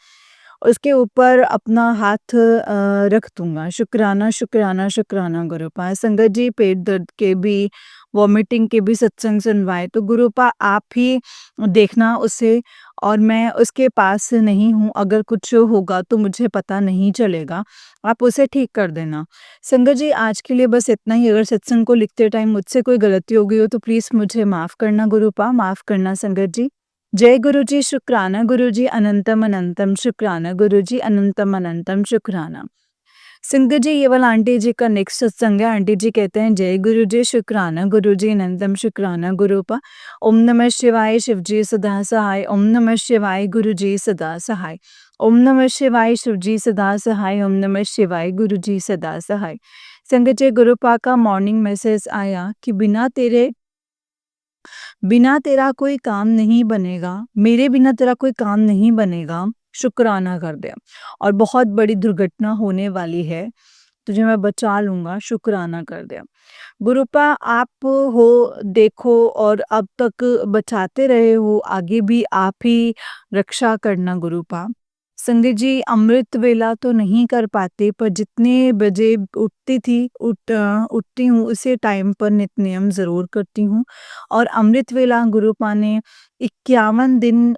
उसके ऊपर अपना हाथ रख दूँगा। शुक्राना, शुक्राना, शुक्राना गुरुपा। संगत जी पेट दर्द के भी, वॉमिटिंग के भी सत्संग सुनवाए, तो गुरुपा आप ही देखना उसे और मैं उसके पास नहीं हूँ, अगर कुछ होगा तो मुझे पता नहीं चलेगा, आप उसे ठीक कर देना। संगत जी आज के लिए बस इतना ही, अगर सत्संग को लिखते टाइम मुझसे कोई गलती हो गई हो तो प्लीज़ मुझे माफ़ करना गुरुपा, माफ़ करना संगत जी। जय गुरुजी, शुक्राना गुरुजी, अनंतम अनंतम शुक्राना गुरुजी, अनंतम अनंतम शुक्राना। सिंधु जी ये वाला आंटी जी का नेक्स्ट सत्संग है। आंटी जी कहते हैं जय गुरु जी, शुक्राना गुरु जी, अनंतम शुक्राना गुरुपा। ओम नमः शिवाय, शिव जी सदा सहाय। ओम नमः शिवाय, गुरु जी सदा सहाय। ओम नमः शिवाय, शिव जी सदा सहाय। ओम नमः शिवाय, गुरु जी सदा सहाय। संगत जी गुरुपा का मॉर्निंग मैसेज आया कि बिना तेरा कोई काम नहीं बनेगा, मेरे बिना तेरा कोई काम नहीं बनेगा, शुक्राना कर दे। और बहुत बड़ी दुर्घटना होने वाली है, तुझे मैं बचा लूँगा, शुक्राना कर दे। गुरुपा आप हो, देखो और अब तक बचाते रहे हो, आगे भी आप ही रक्षा करना गुरुपा। संगत जी अमृत वेला तो नहीं कर पाते पर जितने बजे उठती हूँ उसी टाइम पर नित नियम ज़रूर करती हूँ और अमृत वेला गुरुपा ने 51 दिन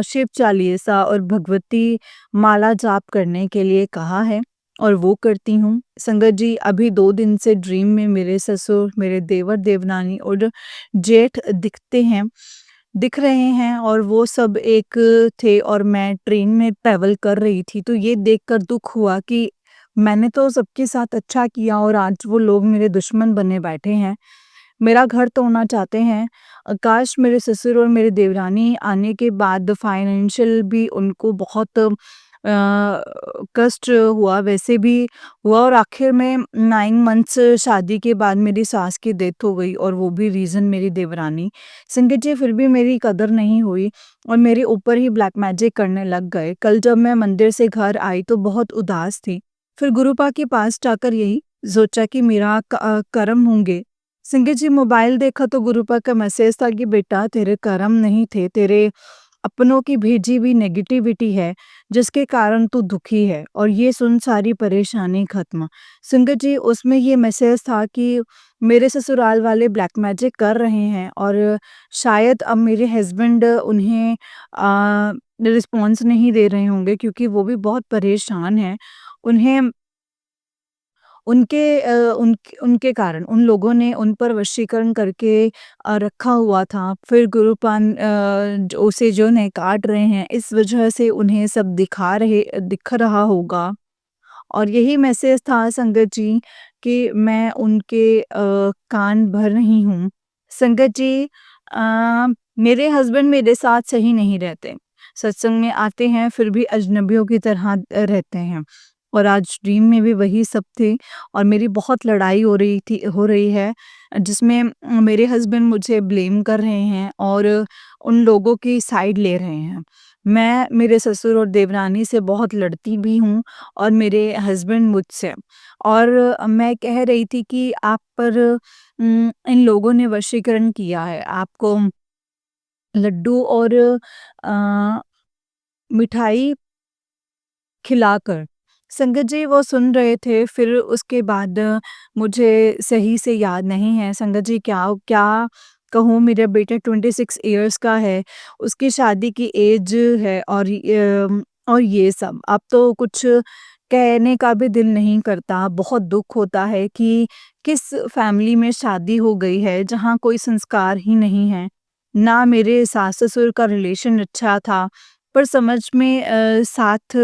शिव चालीसा और भगवती माला जाप करने के लिए कहा है और वो करती हूँ। संगत जी अभी 2 दिन से ड्रीम में मेरे ससुर, मेरे देवर देवरानी और जेठ दिख रहे हैं और वो सब एक थे और मैं ट्रेन में ट्रैवल कर रही थी, तो ये देखकर दुःख हुआ कि मैंने तो सबके साथ अच्छा किया और आज वो लोग मेरे दुश्मन बने बैठे हैं। मेरा घर तोड़ना चाहते हैं। काश मेरे ससुर और मेरी देवरानी आने के बाद फाइनेंशियल भी उनको बहुत कष्ट हुआ, वैसे भी हुआ और आखिर में 9 मंथ्स शादी के बाद मेरी सास की डेथ हो गई और वो भी रीज़न मेरी देवरानी। संगत जी फिर भी मेरी कदर नहीं हुई और मेरे ऊपर ही ब्लैक मैजिक करने लग गए। कल जब मैं मंदिर से घर आई तो बहुत उदास थी। फिर गुरुपा के पास जाकर यही सोचा कि मेरा कर्म होंगे। संगत जी मोबाइल देखा तो गुरुपा का मैसेज था कि बेटा तेरे कर्म नहीं थे, तेरे अपनों की भेजी हुई नेगेटिविटी है जिसके कारण तू दुखी है और ये सुन सारी परेशानी खत्म। संगत जी उसमें ये मैसेज था कि मेरे ससुराल वाले ब्लैक मैजिक कर रहे हैं और शायद अब मेरे हस्बैंड उन्हें रिस्पॉन्स नहीं दे रहे होंगे क्योंकि वो भी बहुत परेशान हैं। उन्हें उनके कारण उन लोगों ने उन पर वशीकरण करके रखा हुआ था। फिर उसे जो है काट रहे हैं, इस वजह से उन्हें सब दिख रहा होगा। और यही मैसेज था संगत जी कि मैं उनके कान भर रही हूँ। संगत जी मेरे हस्बैंड मेरे साथ सही नहीं रहते। सत्संग में आते हैं फिर भी अजनबियों की तरह रहते हैं। और आज ड्रीम में भी वही सब थे और मेरी बहुत लड़ाई हो रही है, जिसमें मेरे हस्बैंड मुझे ब्लेम कर रहे हैं और उन लोगों की साइड ले रहे हैं। मैं मेरे ससुर और देवरानी से बहुत लड़ती भी हूँ और मेरे हस्बैंड मुझसे। और मैं कह रही थी कि आप पर इन लोगों ने वशीकरण किया है। आपको लड्डू और मिठाई खिलाकर। संगत जी वो सुन रहे थे, फिर उसके बाद मुझे सही से याद नहीं है संगत जी क्या क्या कहूँ। मेरा बेटा 26 इयर्स का है, उसकी शादी की एज है और ये सब। अब तो कुछ कहने का भी दिल नहीं करता, बहुत दुःख होता है कि किस फैमिली में शादी हो गई है जहाँ कोई संस्कार ही नहीं है। ना मेरे सास-ससुर का रिलेशन अच्छा था, पर समझ में साथ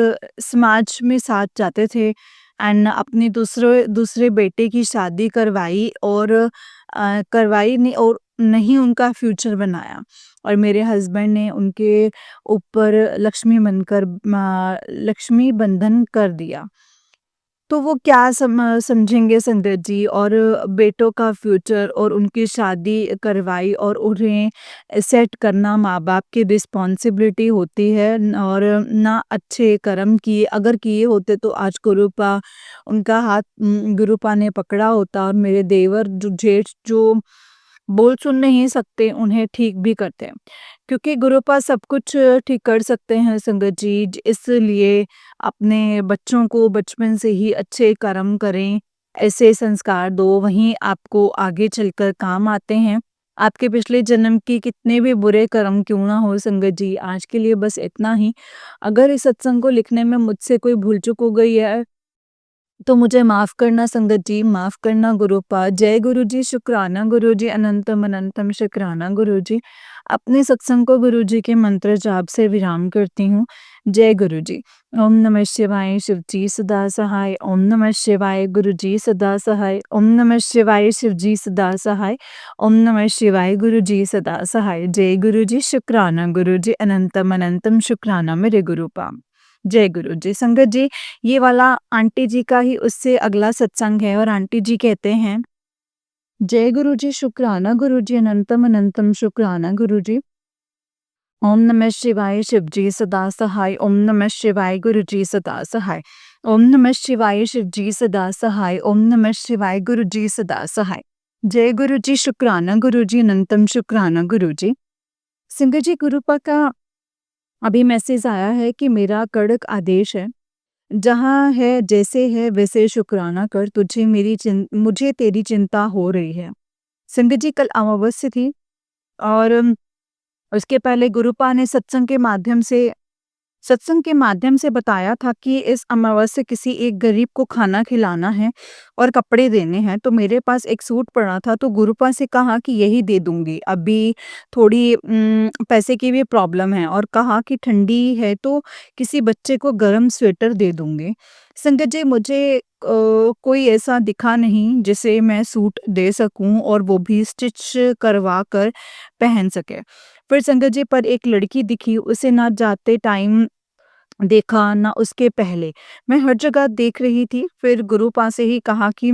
समाज में साथ जाते थे एंड अपने दूसरे दूसरे बेटे की शादी करवाई और करवाई नहीं और नहीं उनका फ्यूचर बनाया और मेरे हस्बैंड ने उनके ऊपर लक्ष्मी बंधन कर दिया। तो वो क्या समझेंगे संगत जी, और बेटों का फ्यूचर और उनकी शादी करवाई और उन्हें सेट करना माँ-बाप की रिस्पॉन्सिबिलिटी होती है और ना अच्छे कर्म किए, अगर किए होते तो आज गुरुपा उनका हाथ गुरुपा ने पकड़ा होता और मेरे देवर जो जेठ जो बोल सुन नहीं सकते उन्हें ठीक भी करते। क्योंकि गुरुपा सब कुछ ठीक कर सकते हैं संगत जी, इसलिए अपने बच्चों को बचपन से ही अच्छे कर्म करें, ऐसे संस्कार दो, वहीं आपको आगे चलकर काम आते हैं। आपके पिछले जन्म के कितने भी बुरे कर्म क्यों ना हो संगत जी, आज के लिए बस इतना ही। अगर इस सत्संग को लिखने में मुझसे कोई भूल-चूक हो गई है तो मुझे माफ़ करना संगत जी, माफ़ करना गुरुपा। जय गुरु जी, शुक्राना गुरु जी, अनंतम अनंतम शुक्राना गुरु जी। अपने सत्संग को गुरु जी के मंत्र जाप से विराम करती हूँ। जय गुरु जी। ओम नमः शिवाय, शिव जी सदा सहाय। ओम नमः शिवाय, गुरु जी सदा सहाय। ओम नमः शिवाय, शिव जी सदा सहाय। ओम नमः शिवाय, गुरु जी सदा सहाय। जय गुरु जी, शुक्राना गुरु जी, अनंतम अनंतम शुक्राना मेरे गुरुपा। जय गुरु जी। संगत जी, ये वाला आंटी जी का ही उससे अगला सत्संग है और आंटी जी कहते हैं, जय गुरु जी, शुक्राना गुरु जी, अनंतम अनंतम शुक्राना गुरु जी। ओम नमः शिवाय, शिव जी सदा सहाय। ओम नमः शिवाय, गुरु जी सदा सहाय। ओम नमः शिवाय, शिव जी सदा सहाय। ओम नमः शिवाय, गुरु जी सदा सहाय। जय गुरु जी, शुक्राना गुरु जी, अनंतम शुक्राना गुरु जी। संगत जी, गुरुपा का अभी मैसेज आया है कि मेरा कड़क आदेश है, जहाँ है जैसे है वैसे शुक्राना कर, मुझे तेरी चिंता हो रही है। संगत जी, कल अमावस्या थी और उसके पहले गुरुपा ने सत्संग के माध्यम से बताया था कि इस अमावस्या किसी एक गरीब को खाना खिलाना है और कपड़े देने हैं। तो मेरे पास एक सूट पड़ा था, तो गुरुपा से कहा कि यही दे दूंगी, अभी थोड़ी पैसे की भी प्रॉब्लम है, और कहा कि ठंडी है तो किसी बच्चे को गर्म स्वेटर दे दूंगी। संगत जी, मुझे कोई ऐसा दिखा नहीं जिसे मैं सूट दे सकूं और वो भी स्टिच करवा कर पहन सके। फिर संगत जी, पर एक लड़की दिखी, उसे ना जाते टाइम देखा ना उसके पहले। मैं हर जगह देख रही थी, फिर गुरुपा से ही कहा कि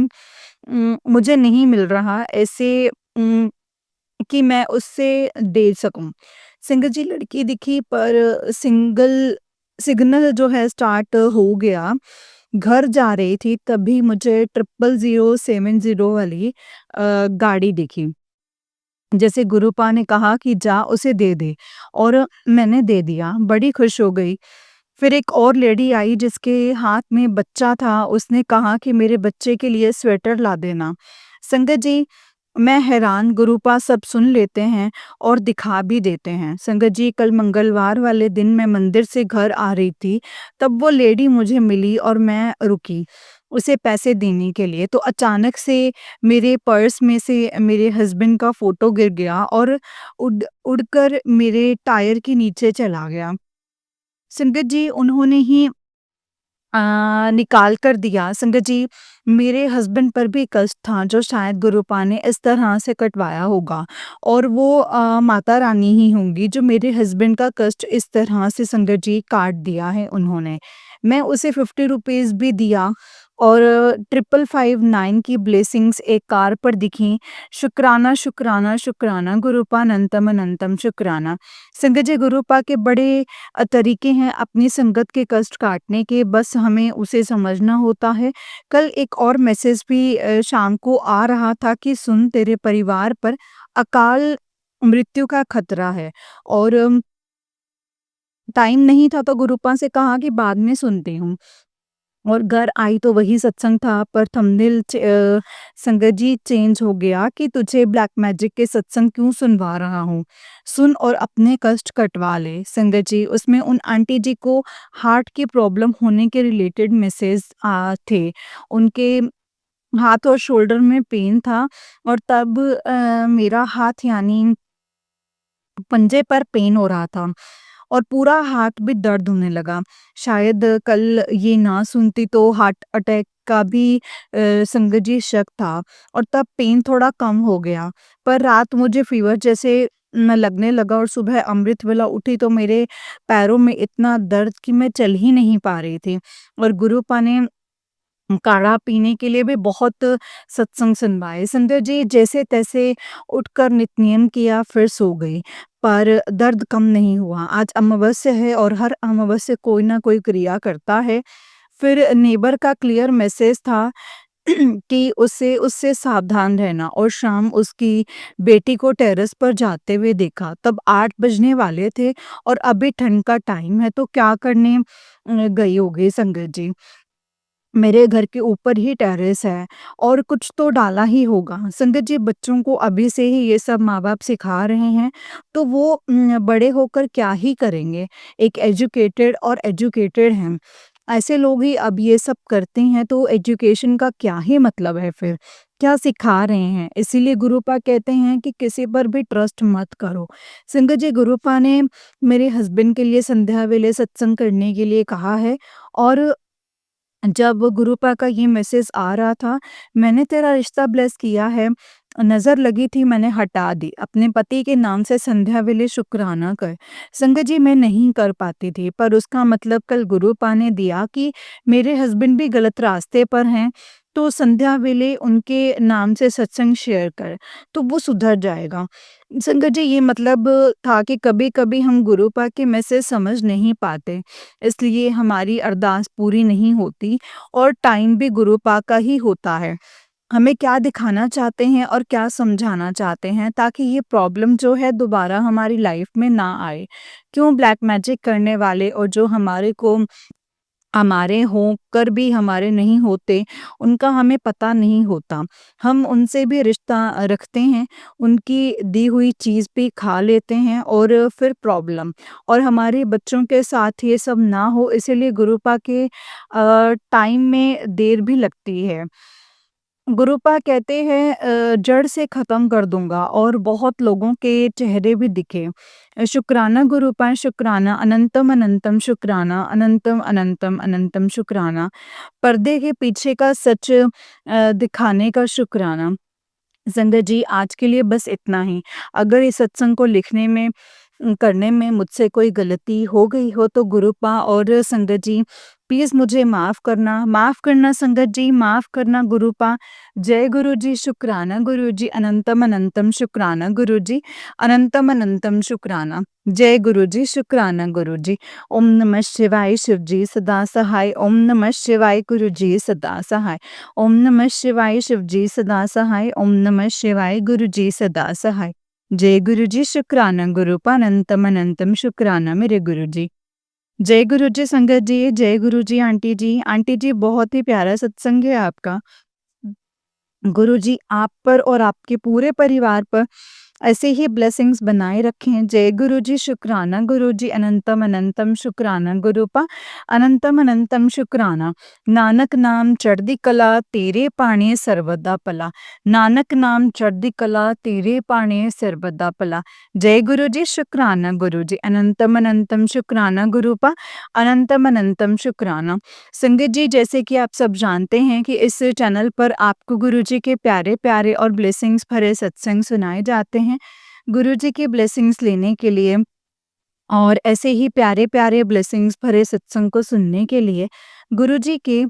मुझे नहीं मिल रहा ऐसे कि मैं उससे दे सकूं। संगत जी, लड़की दिखी पर सिग्नल जो है स्टार्ट हो गया। घर जा रही थी तभी मुझे 00070 वाली गाड़ी दिखी। जैसे गुरुपा ने कहा कि जा उसे दे दे, और मैंने दे दिया, बड़ी खुश हो गई। फिर एक और लेडी आई जिसके हाथ में बच्चा था, उसने कहा कि मेरे बच्चे के लिए स्वेटर ला देना। संगत जी, मैं हैरान, गुरुपा सब सुन लेते हैं और दिखा भी देते हैं। संगत जी, कल मंगलवार वाले दिन मैं मंदिर से घर आ रही थी, तब वो लेडी मुझे मिली और मैं रुकी उसे पैसे देने के लिए। तो अचानक से मेरे पर्स में से मेरे हस्बैंड का फ़ोटो गिर गया और उड़कर मेरे टायर के नीचे चला गया। संगत जी, उन्होंने ही निकाल कर दिया। संगत जी, मेरे हस्बैंड पर भी कष्ट था जो शायद गुरुपा ने इस तरह से कटवाया होगा, और वो माता रानी ही होंगी जो मेरे हस्बैंड का कष्ट इस तरह से संगत जी काट दिया है उन्होंने। मैं उसे ₹50 भी दिया, और 5559 की ब्लेसिंग्स एक कार पर दिखीं। शुक्राना, शुक्राना, शुक्राना गुरुपा अनंतम अनंतम शुक्राना। संगत जी, गुरुपा के बड़े तरीके हैं अपनी संगत के कष्ट काटने के, बस हमें उसे समझना होता है। कल एक और मैसेज भी शाम को आ रहा था कि सुन, तेरे परिवार पर अकाल मृत्यु का खतरा है, और टाइम नहीं था तो गुरुपा से कहा कि बाद में सुनती हूँ। और घर आई तो वही सत्संग था, पर थंबनेल संगत जी चेंज हो गया कि तुझे ब्लैक मैजिक के सत्संग क्यों सुनवा रहा हूँ, सुन और अपने कष्ट कटवा ले। संगत जी, उसमें उन आंटी जी को हार्ट की प्रॉब्लम होने के रिलेटेड मैसेज थे। उनके हाथ और शोल्डर में पेन था, और तब मेरा हाथ यानी पंजे पर पेन हो रहा था, और पूरा हाथ भी दर्द होने लगा। शायद कल ये ना सुनती तो हार्ट अटैक का भी संगत जी शक था, और तब पेन थोड़ा कम हो गया। पर रात मुझे फीवर जैसे लगने लगा, और सुबह अमृत वेला उठी तो मेरे पैरों में इतना दर्द कि मैं चल ही नहीं पा रही थी। और गुरुपा ने काढ़ा पीने के लिए भी बहुत सत्संग सुनवाए। संगत जी, जैसे-तैसे उठकर नित्य-नियम किया, फिर सो गई, पर दर्द कम नहीं हुआ। आज अमावस्या है, और हर अमावस्या कोई ना कोई क्रिया करता है। फिर नेबर का क्लियर मैसेज था कि उससे उससे सावधान रहना, और शाम उसकी बेटी को टेरेस पर जाते हुए देखा। तब 8 बजने वाले थे, और अभी ठंड का टाइम है, तो क्या करने गई होगी संगत जी। मेरे घर के ऊपर ही टेरेस है, और कुछ तो डाला ही होगा। संगत जी, बच्चों को अभी से ही ये सब माँ-बाप सिखा रहे हैं, तो वो बड़े होकर क्या ही करेंगे? एक एजुकेटेड और एजुकेटेड हैं। ऐसे लोग ही अब ये सब करते हैं, तो एजुकेशन का क्या ही मतलब है फिर? क्या सिखा रहे हैं? इसीलिए गुरुपा कहते हैं कि किसी पर भी ट्रस्ट मत करो। संगत जी, गुरुपा ने मेरे हस्बैंड के लिए संध्या वेले सत्संग करने के लिए कहा है, और जब गुरुपा का ये मैसेज आ रहा था, मैंने तेरा रिश्ता ब्लेस किया है, नज़र लगी थी मैंने हटा दी, अपने पति के नाम से संध्या वेले शुक्राना कर। संगत जी, मैं नहीं कर पाती थी, पर उसका मतलब कल गुरुपा ने दिया कि मेरे हस्बैंड भी गलत रास्ते पर हैं, तो संध्या वेले उनके नाम से सत्संग शेयर कर, तो वो सुधर जाएगा। संगत जी, ये मतलब था कि कभी-कभी हम गुरुपा के मैसेज समझ नहीं पाते, इसलिए हमारी अरदास पूरी नहीं होती, और टाइम भी गुरुपा का ही होता है। हमें क्या दिखाना चाहते हैं और क्या समझाना चाहते हैं, ताकि ये प्रॉब्लम जो है दोबारा हमारी लाइफ में ना आए। क्यों ब्लैक मैजिक करने वाले, और जो हमारे होकर भी हमारे नहीं होते, उनका हमें पता नहीं होता। हम उनसे भी रिश्ता रखते हैं, उनकी दी हुई चीज़ भी खा लेते हैं, और फिर प्रॉब्लम, और हमारे बच्चों के साथ ये सब ना हो, इसीलिए गुरुपा के टाइम में देर भी लगती है। गुरुपा कहते हैं जड़ से ख़त्म कर दूँगा, और बहुत लोगों के चेहरे भी दिखे। शुक्राना गुरुपा, शुक्राना अनंतम अनंतम शुक्राना, अनंतम अनंतम अनंतम शुक्राना। पर्दे के पीछे का सच दिखाने का शुक्राना। संगत जी, आज के लिए बस इतना ही। अगर इस सत्संग को लिखने में करने में मुझसे कोई गलती हो गई हो, तो गुरुपा और संगत जी प्लीज़ मुझे माफ़ करना संगत जी, माफ़ करना गुरुपा। जय गुरु जी, शुक्राना गुरु जी, अनंतम अनंतम शुक्राना गुरु जी, अनंतम अनंतम शुक्राना। जय गुरु जी, शुक्राना गुरु जी। ओम नमः शिवाय, शिव जी सदा सहाय। ओम नमः शिवाय, गुरु जी सदा सहाय। ओम नमः शिवाय, शिव जी सदा सहाय। ओम नमः शिवाय, गुरु जी सदा सहाय। जय गुरु जी, शुक्राना गुरुपा, अनंतम अनंतम शुक्राना मेरे गुरु जी। जय गुरु जी संगत जी, जय गुरु जी आंटी जी। आंटी जी, बहुत ही प्यारा सत्संग है आपका। गुरु जी आप पर और आपके पूरे परिवार पर ऐसे ही ब्लेसिंग्स बनाए रखें। जय गुरु जी, शुक्राना गुरु जी, अनंतम अनंतम शुक्राना गुरुपा, अनंतम अनंतम शुक्राना। नानक नाम चढ़दी कला, तेरे पाणे सर्वदा भला। नानक नाम चढ़दी कला, तेरे पाणे सर्वदा भला। जय गुरु जी, शुक्राना गुरु जी, अनंतम अनंतम शुक्राना गुरुपा, अनंतम अनंतम शुक्राना। संगत जी, जैसे कि आप सब जानते हैं कि इस चैनल पर आपको गुरु जी के प्यारे प्यारे और ब्लेसिंग्स भरे सत्संग सुनाए जाते हैं। गुरु जी की ब्लेसिंग्स लेने के लिए और ऐसे ही प्यारे-प्यारे ब्लेसिंग्स भरे सत्संग को सुनने के लिए गुरु जी के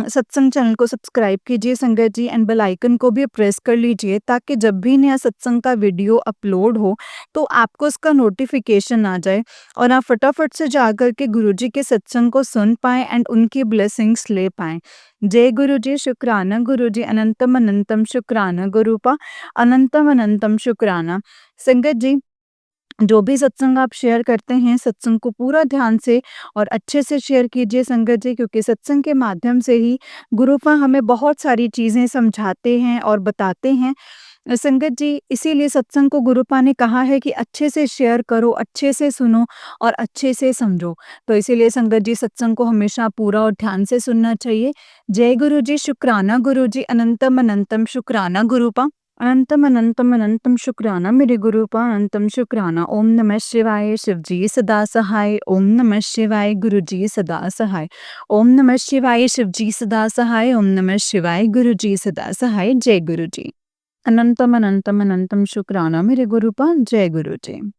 सत्संग चैनल को सब्सक्राइब कीजिए संगत जी, एंड बेल आइकन को भी प्रेस कर लीजिए, ताकि जब भी नया सत्संग का वीडियो अपलोड हो तो आपको उसका नोटिफिकेशन आ जाए और आप फटाफट से जाकर के गुरु जी के सत्संग को सुन पाएँ एंड उनकी ब्लेसिंग्स ले पाएँ। जय गुरु जी, शुक्राना गुरु जी, अनंतम अनंतम शुक्राना गुरुपा, अनंतम अनंतम शुक्राना। संगत जी, जो भी सत्संग आप शेयर करते हैं, सत्संग को पूरा ध्यान से और अच्छे से शेयर कीजिए संगत जी, क्योंकि सत्संग के माध्यम से ही गुरुपा हमें बहुत सारी चीज़ें समझाते हैं और बताते हैं। संगत जी, इसीलिए सत्संग को गुरुपा ने कहा है कि अच्छे से शेयर करो, अच्छे से सुनो और अच्छे से समझो। तो इसीलिए संगत जी, सत्संग को हमेशा पूरा और ध्यान से सुनना चाहिए। जय गुरु जी, शुक्राना गुरु जी, अनंतम अनंतम शुक्राना गुरुपा, अनंतम अनंतम अनंतम शुक्राना मेरे गुरुपा, अनंतम शुक्राना। ओम नमः शिवाय, शिव जी सदा सहाय। ओम नमः शिवाय, गुरु जी सदा सहाय। ओम नमः शिवाय, शिव जी सदा सहाय। ओम नमः शिवाय, गुरु जी सदा सहाय। जय गुरु जी। अनंतम अनंतम अनंतम शुक्राना मेरे गुरुपा। जय गुरु जी।